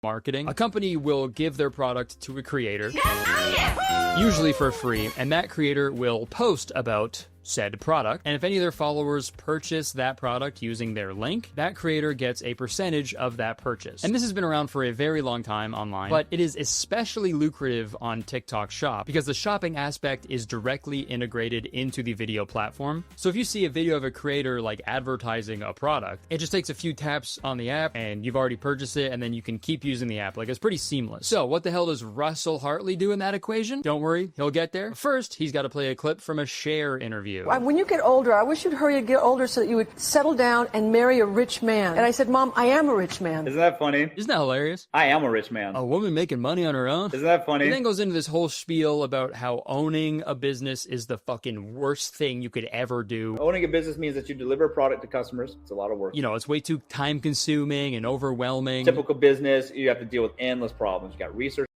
marketing, a company will give their product to a creator, usually for free, and that creator will post about said product, and if any of their followers purchase that product using their link, that creator gets a percentage of that purchase. And this has been around for a very long time online, but it is especially lucrative on TikTok Shop because the shopping aspect is directly integrated into the video platform. So if you see a video of a creator like advertising a product, it just takes a few taps on the app and you've already purchased it, and then you can keep using the app. Like, it's pretty seamless. So what the hell does Russell Hartley do in that equation? Don't worry, he'll get there. First, he's got to play a clip from a Share interview. When you get older, I wish you'd hurry to get older so that you would settle down and marry a rich man. And I said, Mom, I am a rich man. Isn't that funny? Isn't that hilarious? I am a rich man. A woman making money on her own? Isn't that funny? He then goes into this whole spiel about how owning a business is the fucking worst thing you could ever do. Owning a business means that you deliver a product to customers. It's a lot of work. You know, it's way too time consuming and overwhelming. Typical business, you have to deal with endless problems. You got research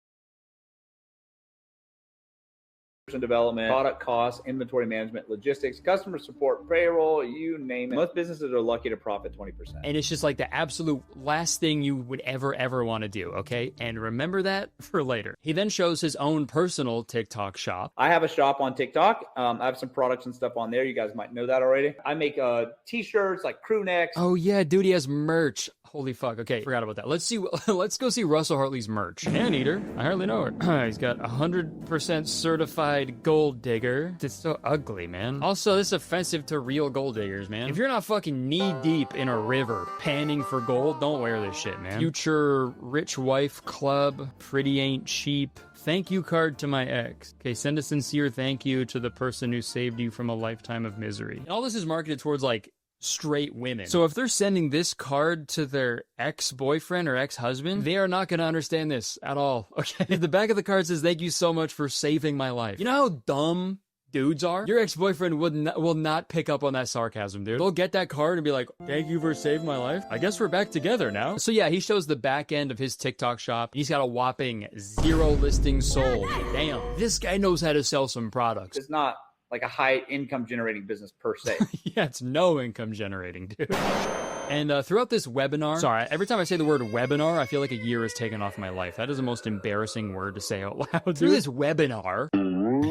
and development, product costs, inventory management, logistics, customer support, payroll, you name it. Most businesses are lucky to profit 20%. And it's just like the absolute last thing you would ever want to do, okay? And remember that for later. He then shows his own personal TikTok shop. I have a shop on TikTok. I have some products and stuff on there. You guys might know that already. I make t-shirts, like crew necks. Oh yeah, dude, he has merch. Holy fuck. Okay, forgot about that. Let's go see Russell Hartley's merch. Anteater. I hardly know her. He's got 100% certified gold digger. It's so ugly, man. Also, this is offensive to real gold diggers, man. If you're not fucking knee deep in a river panning for gold, don't wear this shit, man. Future rich wife club. Pretty ain't cheap. Thank you card to my ex. Okay, send a sincere thank you to the person who saved you from a lifetime of misery. And all this is marketed towards like straight women. So if they're sending this card to their ex-boyfriend or ex-husband, they are not going to understand this at all, okay? The back of the card says, thank you so much for saving my life. You know how dumb dudes are? Your ex-boyfriend will not pick up on that sarcasm, dude. They'll get that card and be like, thank you for saving my life. I guess we're back together now. So yeah, he shows the back end of his TikTok shop. He's got a whopping 0 listings sold. Damn, this guy knows how to sell some products. It's not like a high income generating business per se. Yeah, it's no income generating, dude. And throughout this webinar, sorry, every time I say the word webinar, I feel like a year has taken off my life. That is the most embarrassing word to say out loud. Through this webinar,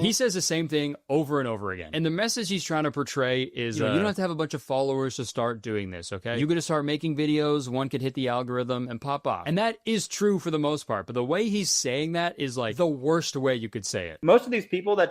he says the same thing over and over again. And the message he's trying to portray is, you don't have to have a bunch of followers to start doing this, okay? You're gonna start making videos, one could hit the algorithm and pop off. And that is true for the most part, but the way he's saying that is like the worst way you could say it. Most of these people that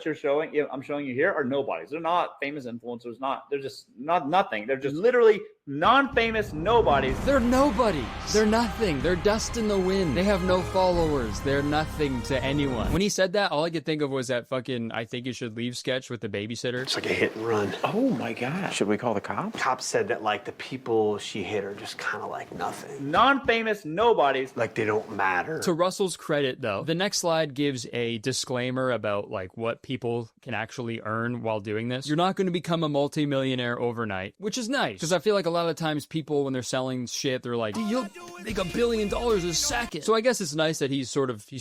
I'm showing you here are nobodies. They're not famous influencers. They're just nothing. They're just literally non-famous nobodies. They're nobodies. They're nothing. They're dust in the wind. They have no followers. They're nothing to anyone. When he said that, all I could think of was that fucking I Think You Should Leave sketch with the babysitter. It's like a hit and run. Oh my God. Should we call the cops? Cops said that like the people she hit are just kind of like nothing. Non-famous nobodies. Like they don't matter. To Russell's credit though, the next slide gives a disclaimer about like what people can actually earn while doing this. You're not going to become a multi-millionaire overnight, which is nice because I feel like a lot of times people when they're selling shit, they're like, you'll make $1 billion a second. So I guess it's nice that he's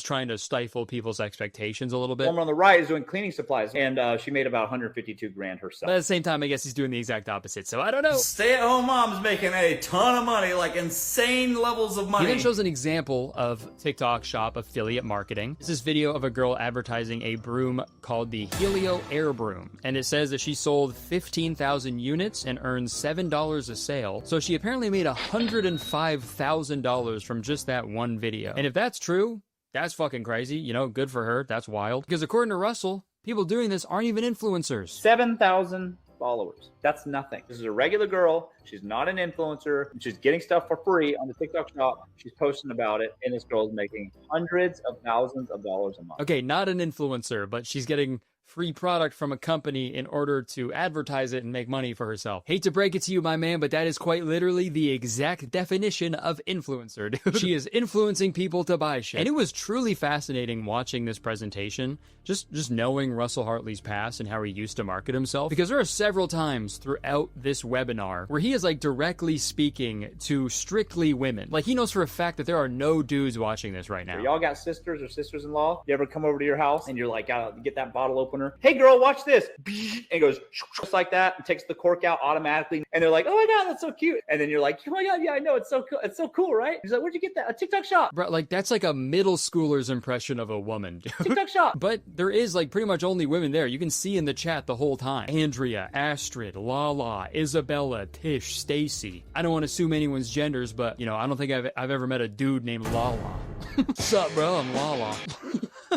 trying to stifle people's expectations a little bit. The woman on the right is doing cleaning supplies, and she made about 152 grand herself. But at the same time, I guess he's doing the exact opposite. So I don't know. Stay-at-home mom's making a ton of money, like insane levels of money. He then shows an example of TikTok shop affiliate marketing. This is video of a girl advertising a broom called the Helio Air Broom. And it says that she sold 15,000 units and earned $7 a sale. So she apparently made $105,000 from just that one video. And if that's true, that's fucking crazy. You know, good for her. That's wild. Because according to Russell, people doing this aren't even influencers. 7,000 followers. That's nothing. This is a regular girl. She's not an influencer. She's getting stuff for free on the TikTok shop. She's posting about it, and this girl's making hundreds of thousands of dollars a month. Okay, not an influencer, but she's getting free product from a company in order to advertise it and make money for herself. Hate to break it to you, my man, but that is quite literally the exact definition of influencer, dude. She is influencing people to buy shit. And it was truly fascinating watching this presentation, just knowing Russell Hartley's past and how he used to market himself, because there are several times throughout this webinar where he is like directly speaking to strictly women. Like he knows for a fact that there are no dudes watching this right now. Y'all got sisters or sisters-in-law? You ever come over to your house and you're like, gotta get that bottle opener? Hey girl, watch this. And it goes just like that and takes the cork out automatically. And they're like, oh my God, that's so cute. And then you're like, oh my God, yeah, I know. It's so cool. It's so cool, right? He's like, where'd you get that? A TikTok shop. Bro, like that's like a middle schooler's impression of a woman, dude. TikTok shop. But there is like pretty much only women there. You can see in the chat the whole time. Andrea, Astrid, Lala, Isabella, Tish, Stacy. I don't want to assume anyone's genders, but you know, I don't think I've ever met a dude named Lala. What's up, bro? I'm Lala.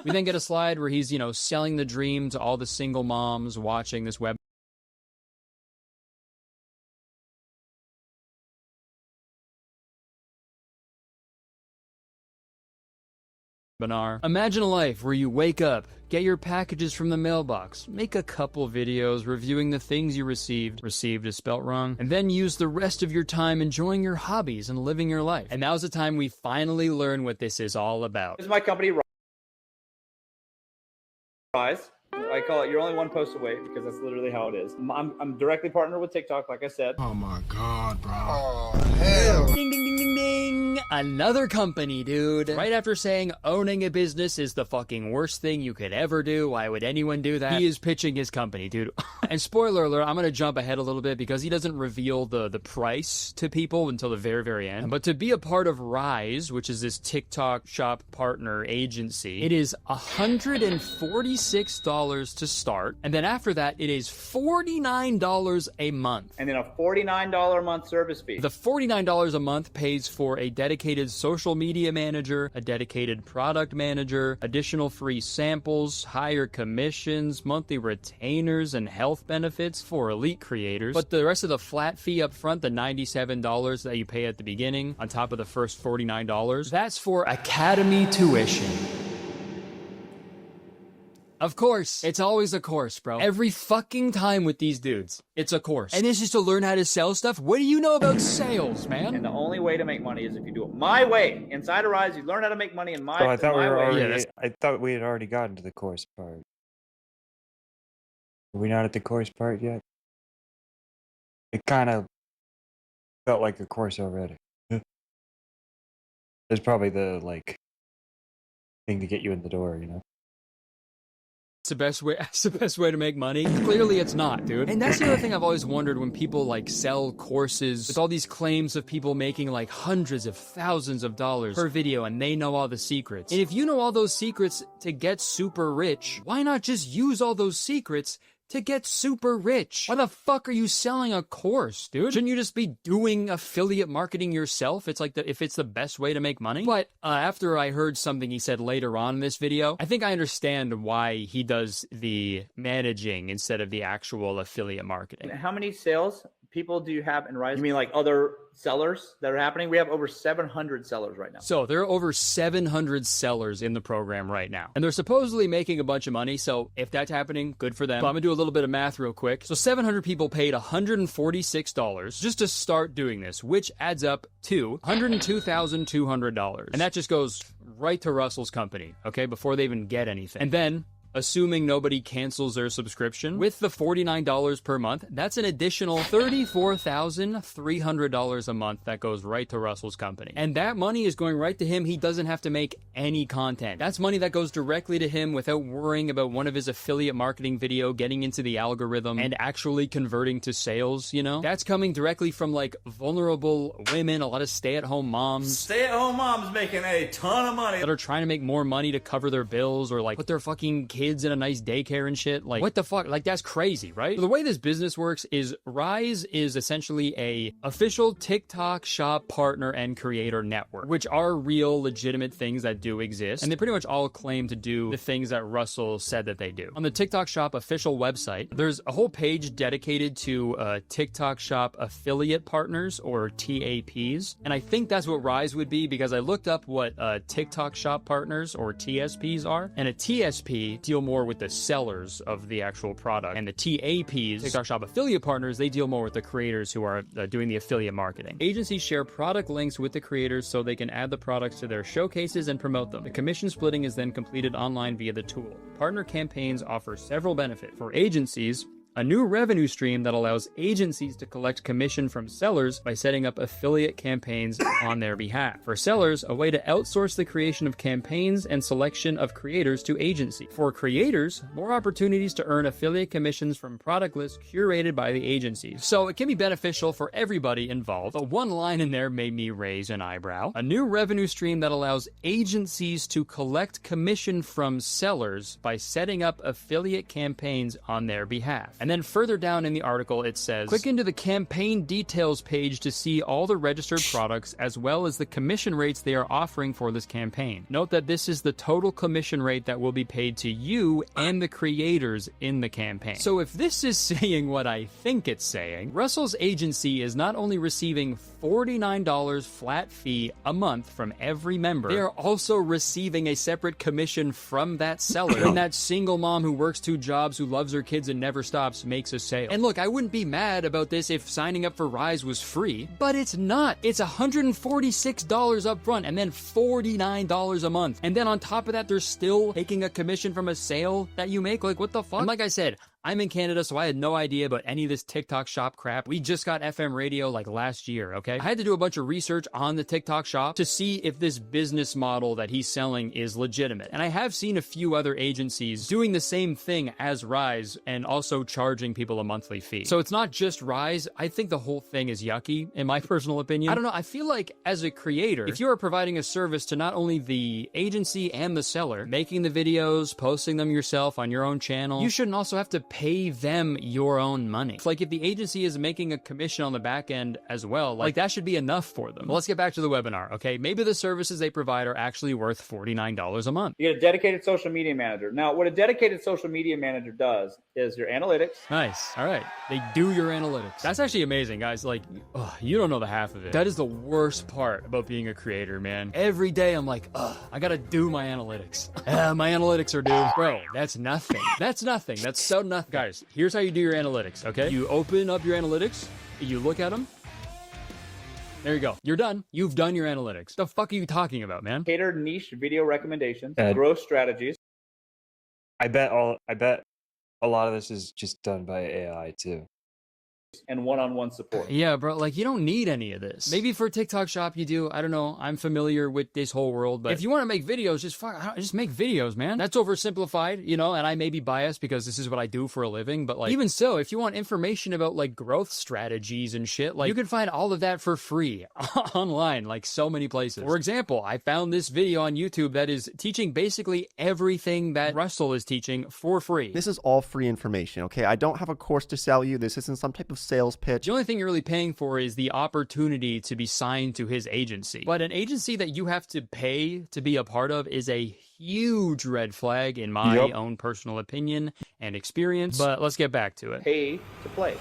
We then get a slide where he's, you know, selling the dream to all the single moms watching this webinar. Imagine a life where you wake up, get your packages from the mailbox, make a couple videos reviewing the things you received is spelt wrong, and then use the rest of your time enjoying your hobbies and living your life. And now's the time we finally learn what this is all about. This is my company, Rise. I call it, you're only one post away because that's literally how it is. I'm directly partnered with TikTok, like I said. Oh my God, bro. Oh, hell. Ding, ding, ding, ding, ding. Another company, dude. Right after saying owning a business is the fucking worst thing you could ever do, why would anyone do that? He is pitching his company, dude. And spoiler alert, I'm going to jump ahead a little bit because he doesn't reveal the price to people until the very, very end. But to be a part of Rise, which is this TikTok shop partner agency, it is $146 to start, and then after that it is $49 a month, and then a $49 a month service fee. The $49 a month pays for a dedicated social media manager, a dedicated product manager, additional free samples, higher commissions, monthly retainers, and health benefits for elite creators. But the rest of the flat fee up front, the $97 that you pay at the beginning on top of the first $49, that's for academy tuition. Of course. It's always a course, bro. Every fucking time with these dudes, it's a course. And this is to learn how to sell stuff? What do you know about sales, man? And the only way to make money is if you do it my way. Inside of Rise, you learn how to make money in my way. I thought I thought we had already gotten to the course part. Are we not at the course part yet? It kind of felt like a course already. There's probably the, like, thing to get you in the door, you know? It's the best way. It's the best way to make money. Clearly, it's not, dude. And that's the other thing I've always wondered when people like sell courses with all these claims of people making like hundreds of thousands of dollars per video, and they know all the secrets. And if you know all those secrets to get super rich, why not just use all those secrets to get super rich? Why the fuck are you selling a course, dude? Shouldn't you just be doing affiliate marketing yourself? It's like if it's the best way to make money. But after I heard something he said later on in this video, I think I understand why he does the managing instead of the actual affiliate marketing. How many sales people do you have in Rise? You mean like other sellers that are happening? We have over 700 sellers right now. So there are over 700 sellers in the program right now, and they're supposedly making a bunch of money. So if that's happening, good for them. But I'm gonna do a little bit of math real quick. So 700 people paid $146 just to start doing this, which adds up to $102,200. And that just goes right to Russell's company, okay, before they even get anything. And then, assuming nobody cancels their subscription, with the $49 per month, that's an additional $34,300 a month that goes right to Russell's company. And that money is going right to him. He doesn't have to make any content. That's money that goes directly to him without worrying about one of his affiliate marketing video getting into the algorithm and actually converting to sales, you know? That's coming directly from like vulnerable women, a lot of stay-at-home moms. Stay-at-home moms making a ton of money that are trying to make more money to cover their bills or like put their fucking kids in a nice daycare and shit. Like, what the fuck? Like, that's crazy, right? So the way this business works is Rise is essentially a official TikTok shop partner and creator network, which are real legitimate things that do exist. And they pretty much all claim to do the things that Russell said that they do. On the TikTok shop official website, there's a whole page dedicated to TikTok shop affiliate partners or TAPs. And I think that's what Rise would be because I looked up what TikTok shop partners or TSPs are. And a TSP deal more with the sellers of the actual product, and the TAPs, TikTok Shop affiliate partners, they deal more with the creators who are doing the affiliate marketing. Agencies share product links with the creators so they can add the products to their showcases and promote them. The commission splitting is then completed online via the tool. Partner campaigns offer several benefits. For agencies, a new revenue stream that allows agencies to collect commission from sellers by setting up affiliate campaigns on their behalf. For sellers, a way to outsource the creation of campaigns and selection of creators to agencies. For creators, more opportunities to earn affiliate commissions from product lists curated by the agencies. So it can be beneficial for everybody involved, but one line in there made me raise an eyebrow. A new revenue stream that allows agencies to collect commission from sellers by setting up affiliate campaigns on their behalf. And then further down in the article, it says, click into the campaign details page to see all the registered products as well as the commission rates they are offering for this campaign. Note that this is the total commission rate that will be paid to you and the creators in the campaign. So if this is saying what I think it's saying, Russell's agency is not only receiving $49 flat fee a month from every member, they are also receiving a separate commission from that seller. And that single mom who works 2 jobs, who loves her kids and never stops, makes a sale. And look, I wouldn't be mad about this if signing up for Rise was free, but it's not. It's $146 up front and then $49 a month. And then on top of that, they're still taking a commission from a sale that you make. Like, what the fuck? And like I said, I'm in Canada, so I had no idea about any of this TikTok shop crap. We just got FM radio like last year, okay? I had to do a bunch of research on the TikTok shop to see if this business model that he's selling is legitimate. And I have seen a few other agencies doing the same thing as Rise and also charging people a monthly fee. So it's not just Rise. I think the whole thing is yucky, in my personal opinion. I don't know. I feel like as a creator, if you are providing a service to not only the agency and the seller, making the videos, posting them yourself on your own channel, you shouldn't also have to pay them your own money. It's like if the agency is making a commission on the back end as well, like that should be enough for them. Well, let's get back to the webinar, okay? Maybe the services they provide are actually worth $49 a month. You get a dedicated social media manager. Now, what a dedicated social media manager does is your analytics. Nice. All right. They do your analytics. That's actually amazing, guys. Like, you don't know the half of it. That is the worst part about being a creator, man. Every day I'm like, I gotta do my analytics. My analytics are due. Bro, that's nothing. That's nothing. That's so nothing. Guys, here's how you do your analytics, okay? You open up your analytics, you look at them. There you go. You're done. You've done your analytics. The fuck are you talking about, man? Catered niche video recommendations, growth strategies. I bet a lot of this is just done by AI too. and one-on-one support. Yeah, bro, like you don't need any of this. Maybe for TikTok shop you do. I don't know. I'm familiar with this whole world, but if you want to make videos, just make videos, man. That's oversimplified, you know, and I may be biased because this is what I do for a living, but like even so, if you want information about like growth strategies and shit, like you can find all of that for free online, like so many places. For example, I found this video on YouTube that is teaching basically everything that Russell is teaching for free. This is all free information, okay? I don't have a course to sell you. This isn't some type of sales pitch. The only thing you're really paying for is the opportunity to be signed to his agency. But an agency that you have to pay to be a part of is a huge red flag in my own personal opinion and experience. But let's get back to it. Pay to play.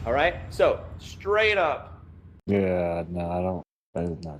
All right? So, straight up. Yeah, no, I don't. That is not.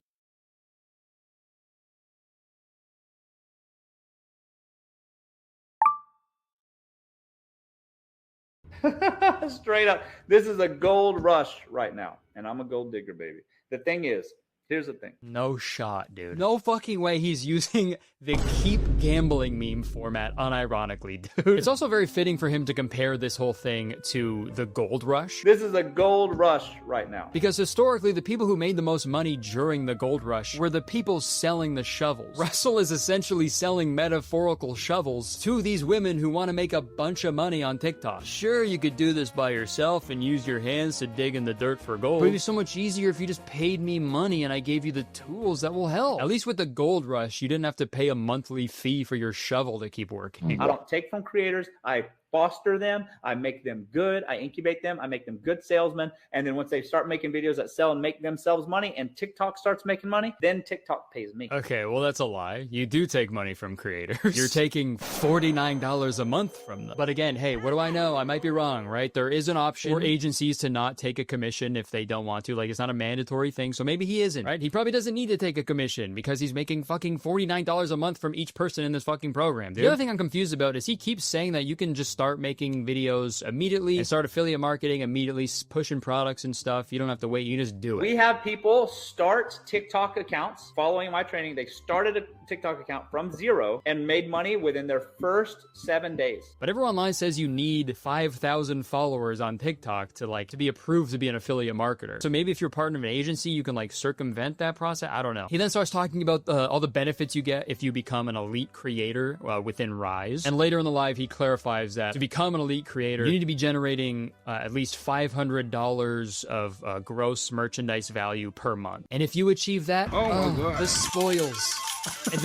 Straight up. This is a gold rush right now. And I'm a gold digger, baby. The thing is, here's the thing. No shot, dude. No fucking way he's using the keep gambling meme format unironically, dude. It's also very fitting for him to compare this whole thing to the gold rush. This is a gold rush right now. Because historically, the people who made the most money during the gold rush were the people selling the shovels. Russell is essentially selling metaphorical shovels to these women who want to make a bunch of money on TikTok. Sure, you could do this by yourself and use your hands to dig in the dirt for gold, but it'd be so much easier if you just paid me money and I gave you the tools that will help. At least with the gold rush, you didn't have to pay a monthly fee for your shovel to keep working. I don't take from creators. I foster them. I make them good. I incubate them. I make them good salesmen. And then once they start making videos that sell and make themselves money and TikTok starts making money, then TikTok pays me. Okay, well, that's a lie. You do take money from creators. You're taking $49 a month from them. But again, hey, what do I know? I might be wrong, right? There is an option for agencies to not take a commission if they don't want to. Like, it's not a mandatory thing. So maybe he isn't, right? He probably doesn't need to take a commission because he's making fucking $49 a month from each person in this fucking program, dude. The other thing I'm confused about is he keeps saying that you can just start making videos immediately and start affiliate marketing immediately, pushing products and stuff. You don't have to wait. You just do it. We have people start TikTok accounts following my training. They started a TikTok account from zero and made money within their first 7 days. But everyone online says you need 5,000 followers on TikTok to be approved to be an affiliate marketer. So maybe if you're part of an agency, you can like circumvent that process. I don't know. He then starts talking about all the benefits you get if you become an elite creator within Rise. And later in the live, he clarifies that to become an elite creator, you need to be generating at least $500 of gross merchandise value per month. And if you achieve that, the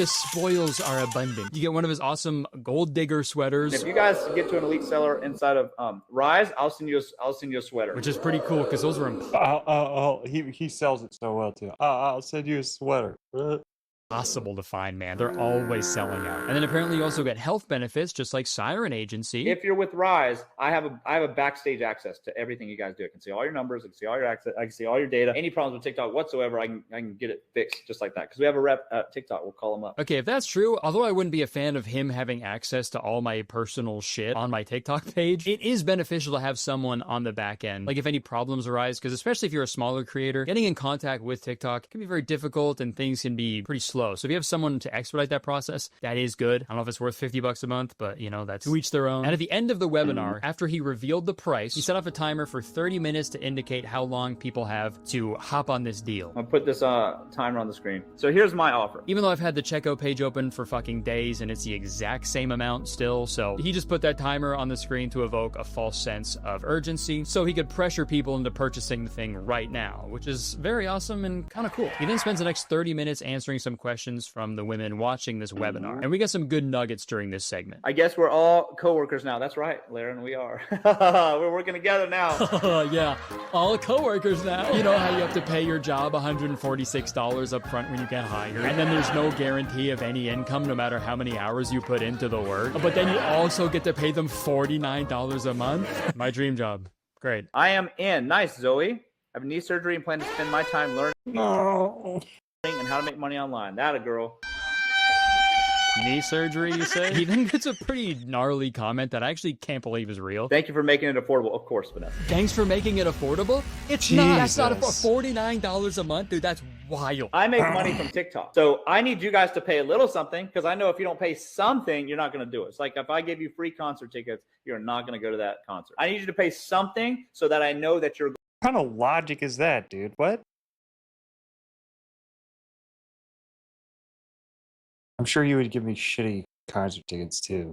spoils are abundant. You get one of his awesome gold digger sweaters. If you guys get to an elite seller inside of Rise, I'll send you a sweater, which is pretty cool because those are he sells it so well too. I'll send you a sweater. Possible to find, man. They're always selling out. And then apparently you also get health benefits, just like Siren Agency. If you're with Rise, I have a backstage access to everything you guys do. I can see all your numbers, I can see all your access, I can see all your data. Any problems with TikTok whatsoever, I can get it fixed just like that. Because we have a rep at TikTok, we'll call them up. Okay, if that's true, although I wouldn't be a fan of him having access to all my personal shit on my TikTok page, it is beneficial to have someone on the back end. Like if any problems arise, because especially if you're a smaller creator, getting in contact with TikTok can be very difficult and things can be pretty slow. So if you have someone to expedite that process, that is good. I don't know if it's worth $50 a month, but you know, that's to each their own. And at the end of the webinar, after he revealed the price, he set off a timer for 30 minutes to indicate how long people have to hop on this deal. I'll put this timer on the screen. So here's my offer. Even though I've had the checkout page open for fucking days and it's the exact same amount still, so he just put that timer on the screen to evoke a false sense of urgency so he could pressure people into purchasing the thing right now, which is very awesome and kind of cool. He then spends the next 30 minutes answering some questions from the women watching this webinar, and we got some good nuggets during this segment. I guess we're all co-workers now. That's right, Laren, we are. We're working together now. Yeah, all co-workers now. You know how you have to pay your job $146 up front when you get hired, and then there's no guarantee of any income no matter how many hours you put into the work, but then you also get to pay them $49 a month. My dream job. Great. I am in. Nice, Zoe. I have knee surgery and plan to spend my time learning and how to make money online. That a girl. Knee surgery, you say? He then gets a pretty gnarly comment that I actually can't believe is real. Thank you for making it affordable. Of course, Vanessa. Thanks for making it affordable? It's not. That's not $49 a month, dude. That's wild. I make money from TikTok. So I need you guys to pay a little something because I know if you don't pay something, you're not going to do it. It's like if I give you free concert tickets, you're not going to go to that concert. I need you to pay something so that I know that you're. What kind of logic is that, dude? What? I'm sure you would give me shitty concert tickets too.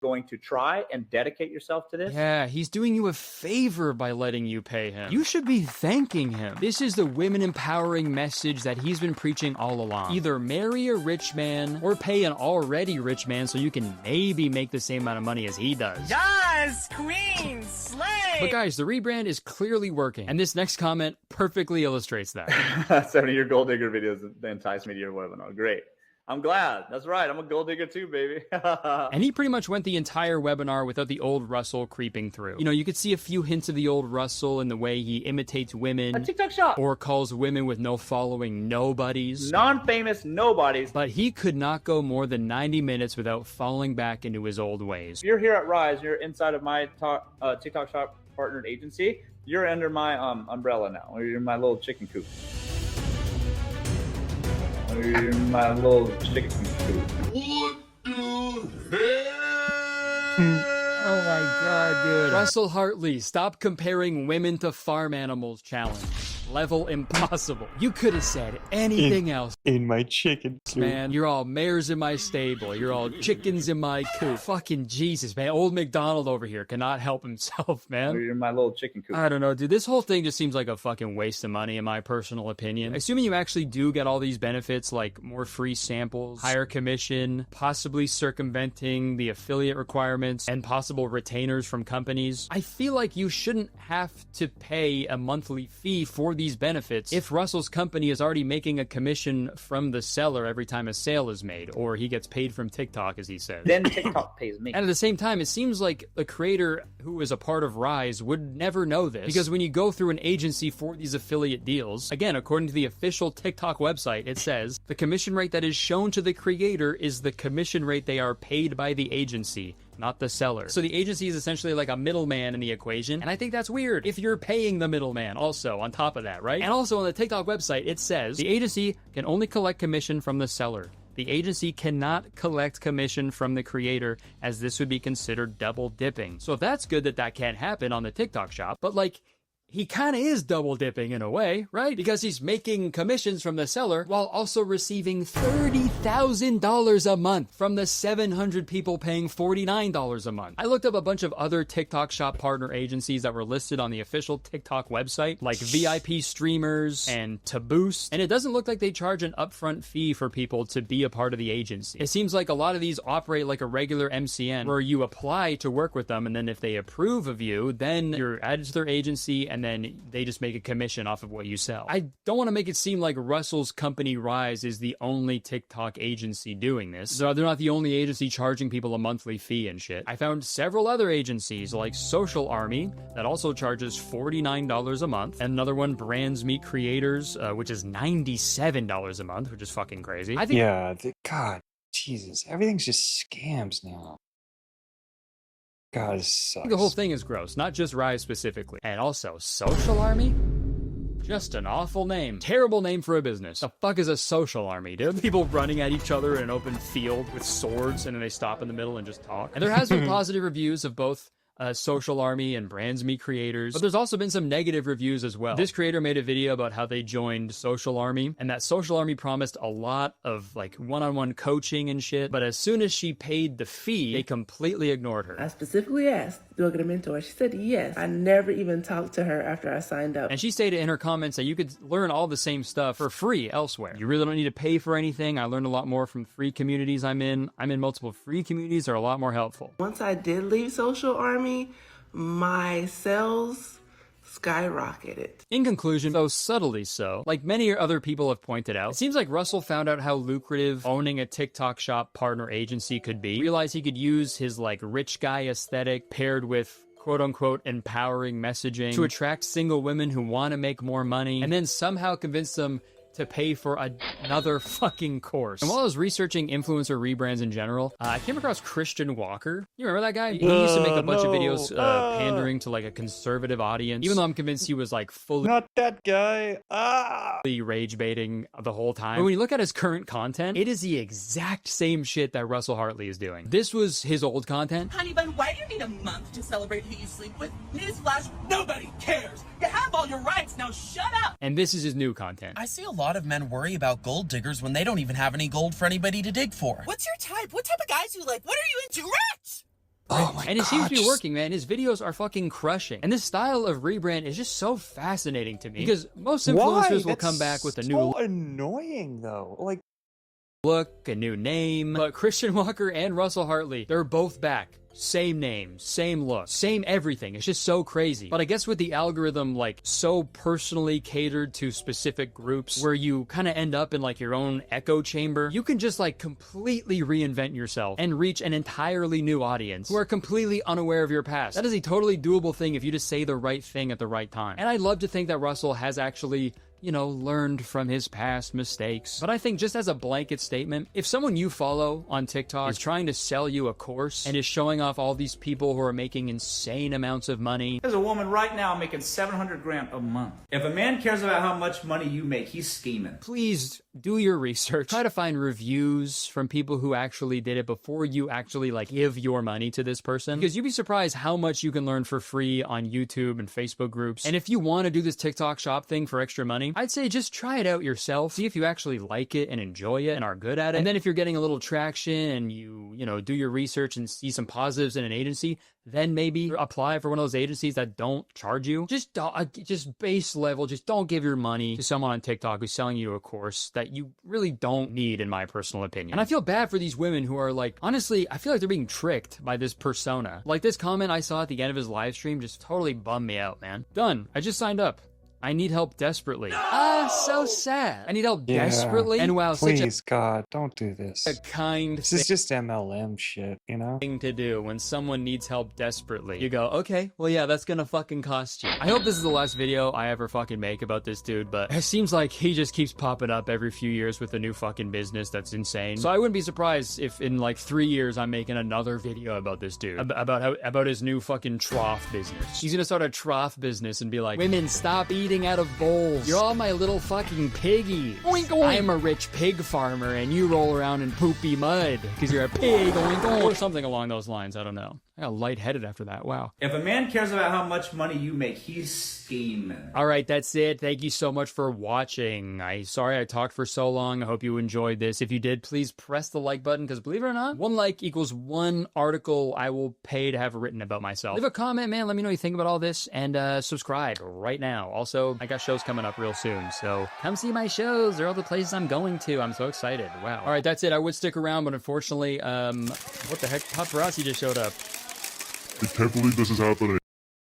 Going to try and dedicate yourself to this. Yeah, he's doing you a favor by letting you pay him. You should be thanking him. This is the women empowering message that he's been preaching all along. Either marry a rich man or pay an already rich man so you can maybe make the same amount of money as he does. Yes, queen, slay! But guys, the rebrand is clearly working, and this next comment perfectly illustrates that. 70-year gold digger videos that entice me to your webinar. Great. I'm glad. That's right. I'm a gold digger too, baby. And he pretty much went the entire webinar without the old Russell creeping through. You know, you could see a few hints of the old Russell in the way he imitates women. A TikTok shop. Or calls women with no following nobodies. Non-famous nobodies. But he could not go more than 90 minutes without falling back into his old ways. If you're here at Rise, you're inside of my TikTok shop partnered agency. You're under my umbrella now. You're in my little chicken coop. You're my little chicken coop. What the hell? Oh my god, dude. Russell Hartly, stop comparing women to farm animals challenge. Level impossible. You could have said anything else. In my chicken coop. Man, you're all mares in my stable. You're all chickens in my coop. Fucking Jesus, man. Old McDonald over here cannot help himself, man. You're my little chicken coop. I don't know, dude. This whole thing just seems like a fucking waste of money, in my personal opinion. Assuming you actually do get all these benefits, like more free samples, higher commission, possibly circumventing the affiliate requirements, and possible retainers from companies, I feel like you shouldn't have to pay a monthly fee for these benefits if Russell's company is already making a commission from the seller every time a sale is made, or he gets paid from TikTok, as he said. Then TikTok pays me. And at the same time, it seems like the creator who is a part of Rise would never know this, because when you go through an agency for these affiliate deals, again, according to the official TikTok website, it says the commission rate that is shown to the creator is the commission rate they are paid by the agency, not the seller. So the agency is essentially like a middleman in the equation, and I think that's weird if you're paying the middleman also on top of that, right? And also on the TikTok website, it says the agency can only collect commission from the seller. The agency cannot collect commission from the creator, as this would be considered double dipping. So if that's good that that can't happen on the TikTok shop, but like, he kind of is double dipping in a way, right? Because he's making commissions from the seller while also receiving $30,000 a month from the 700 people paying $49 a month. I looked up a bunch of other TikTok shop partner agencies that were listed on the official TikTok website, like VIP Streamers and To Boost, and it doesn't look like they charge an upfront fee for people to be a part of the agency. It seems like a lot of these operate like a regular MCN, where you apply to work with them, and then if they approve of you, then you're added to their agency, and then they just make a commission off of what you sell. I don't want to make it seem like Russell's company Rise is the only TikTok agency doing this. So they're not the only agency charging people a monthly fee and shit. I found several other agencies like Social Army that also charges $49 a month. And another one, Brands Meet Creators, which is $97 a month, which is fucking crazy. I think God, Jesus, everything's just scams now. God, this sucks. the whole thing is gross, not just Rise specifically. And also, Social Army? Just an awful name. Terrible name for a business. The fuck is a social army, dude? People running at each other in an open field with swords, and then they stop in the middle and just talk. And there has been positive reviews of both Social Army and Brands Meet Creators, but there's also been some negative reviews as well. This creator made a video about how they joined Social Army, and that Social Army promised a lot of like one-on-one coaching and shit, but as soon as she paid the fee, they completely ignored her. I specifically asked, do I get a mentor? She said yes. I never even talked to her after I signed up. And she stated in her comments that you could learn all the same stuff for free elsewhere. You really don't need to pay for anything. I learned a lot more from free communities I'm in. I'm in multiple free communities that are a lot more helpful. Once I did leave Social Army, my sales skyrocketed. In conclusion, though subtly so, like many other people have pointed out, it seems like Russell found out how lucrative owning a TikTok shop partner agency could be, realized he could use his like rich guy aesthetic paired with quote-unquote empowering messaging to attract single women who want to make more money, and then somehow convince them to pay for another fucking course. And while I was researching influencer rebrands in general, I came across Christian Walker. You remember that guy? He used to make a bunch of videos pandering to like a conservative audience, even though I'm convinced he was like fully Not that guy. rage baiting the whole time. But when you look at his current content, it is the exact same shit that Russell Hartley is doing. This was his old content. Honey bun, why do you need a month to celebrate who you sleep with? Newsflash, nobody cares. You have all your rights, now shut up. And this is his new content. I see a lot of men worry about gold diggers when they don't even have any gold for anybody to dig for. What's your type? What type of guys you like? What are you into? Rich! Oh my And it seems to be working, man. His videos are fucking crushing. And this style of rebrand is just so fascinating to me. Because most influencers will come back with a new so annoying though. Like look, a new name. But Christian Walker and Russell Hartley, they're both back. Same name, same look, same everything. It's just so crazy. But I guess with the algorithm like so personally catered to specific groups where you kind of end up in like your own echo chamber, you can just like completely reinvent yourself and reach an entirely new audience who are completely unaware of your past. That is a totally doable thing if you just say the right thing at the right time. And I'd love to think that Russell has actually, you know, learned from his past mistakes. But I think just as a blanket statement, if someone you follow on TikTok is trying to sell you a course and is showing off all these people who are making insane amounts of money. There's a woman right now making 700 grand a month. If a man cares about how much money you make, he's scheming. Please do your research. Try to find reviews from people who actually did it before you actually like give your money to this person. Because you'd be surprised how much you can learn for free on YouTube and Facebook groups. And if you want to do this TikTok shop thing for extra money, I'd say just try it out yourself. See if you actually like it and enjoy it and are good at it. And then if you're getting a little traction and you know, do your research and see some positives in an agency, then maybe apply for one of those agencies that don't charge you. Just base level, just don't give your money to someone on TikTok who's selling you a course that you really don't need, in my personal opinion. And I feel bad for these women who are like, honestly, I feel like they're being tricked by this persona. Like this comment I saw at the end of his live stream just totally bummed me out, man. Done. I just signed up. I need help desperately. So sad. I need help desperately. And wow, please, God, don't do this. A kind This is just MLM shit, you know? thing to do when someone needs help desperately. You go, okay, well, yeah, that's gonna fucking cost you. I hope this is the last video I ever fucking make about this dude, but it seems like he just keeps popping up every few years with a new fucking business that's insane. So I wouldn't be surprised if in like 3 years I'm making another video about this dude, about his new fucking trough business. He's gonna start a trough business and be like, women, stop eating out of bowls. You're all my little fucking piggies. Oink, oink. I'm a rich pig farmer and you roll around in poopy mud because you're a pig, oink, oink. Or something along those lines. I don't know. I got lightheaded after that. Wow. If a man cares about how much money you make, he's scheming. All right, that's it. Thank you so much for watching. Sorry I talked for so long. I hope you enjoyed this. If you did, please press the like button because believe it or not, 1 like equals 1 article I will pay to have written about myself. Leave a comment, man. Let me know what you think about all this and subscribe right now. Also, I got shows coming up real soon, so come see my shows. They're all the places I'm going to. I'm so excited. Wow. All right, that's it. I would stick around, but unfortunately, what the heck? Paparazzi just showed up. I can't believe this is happening.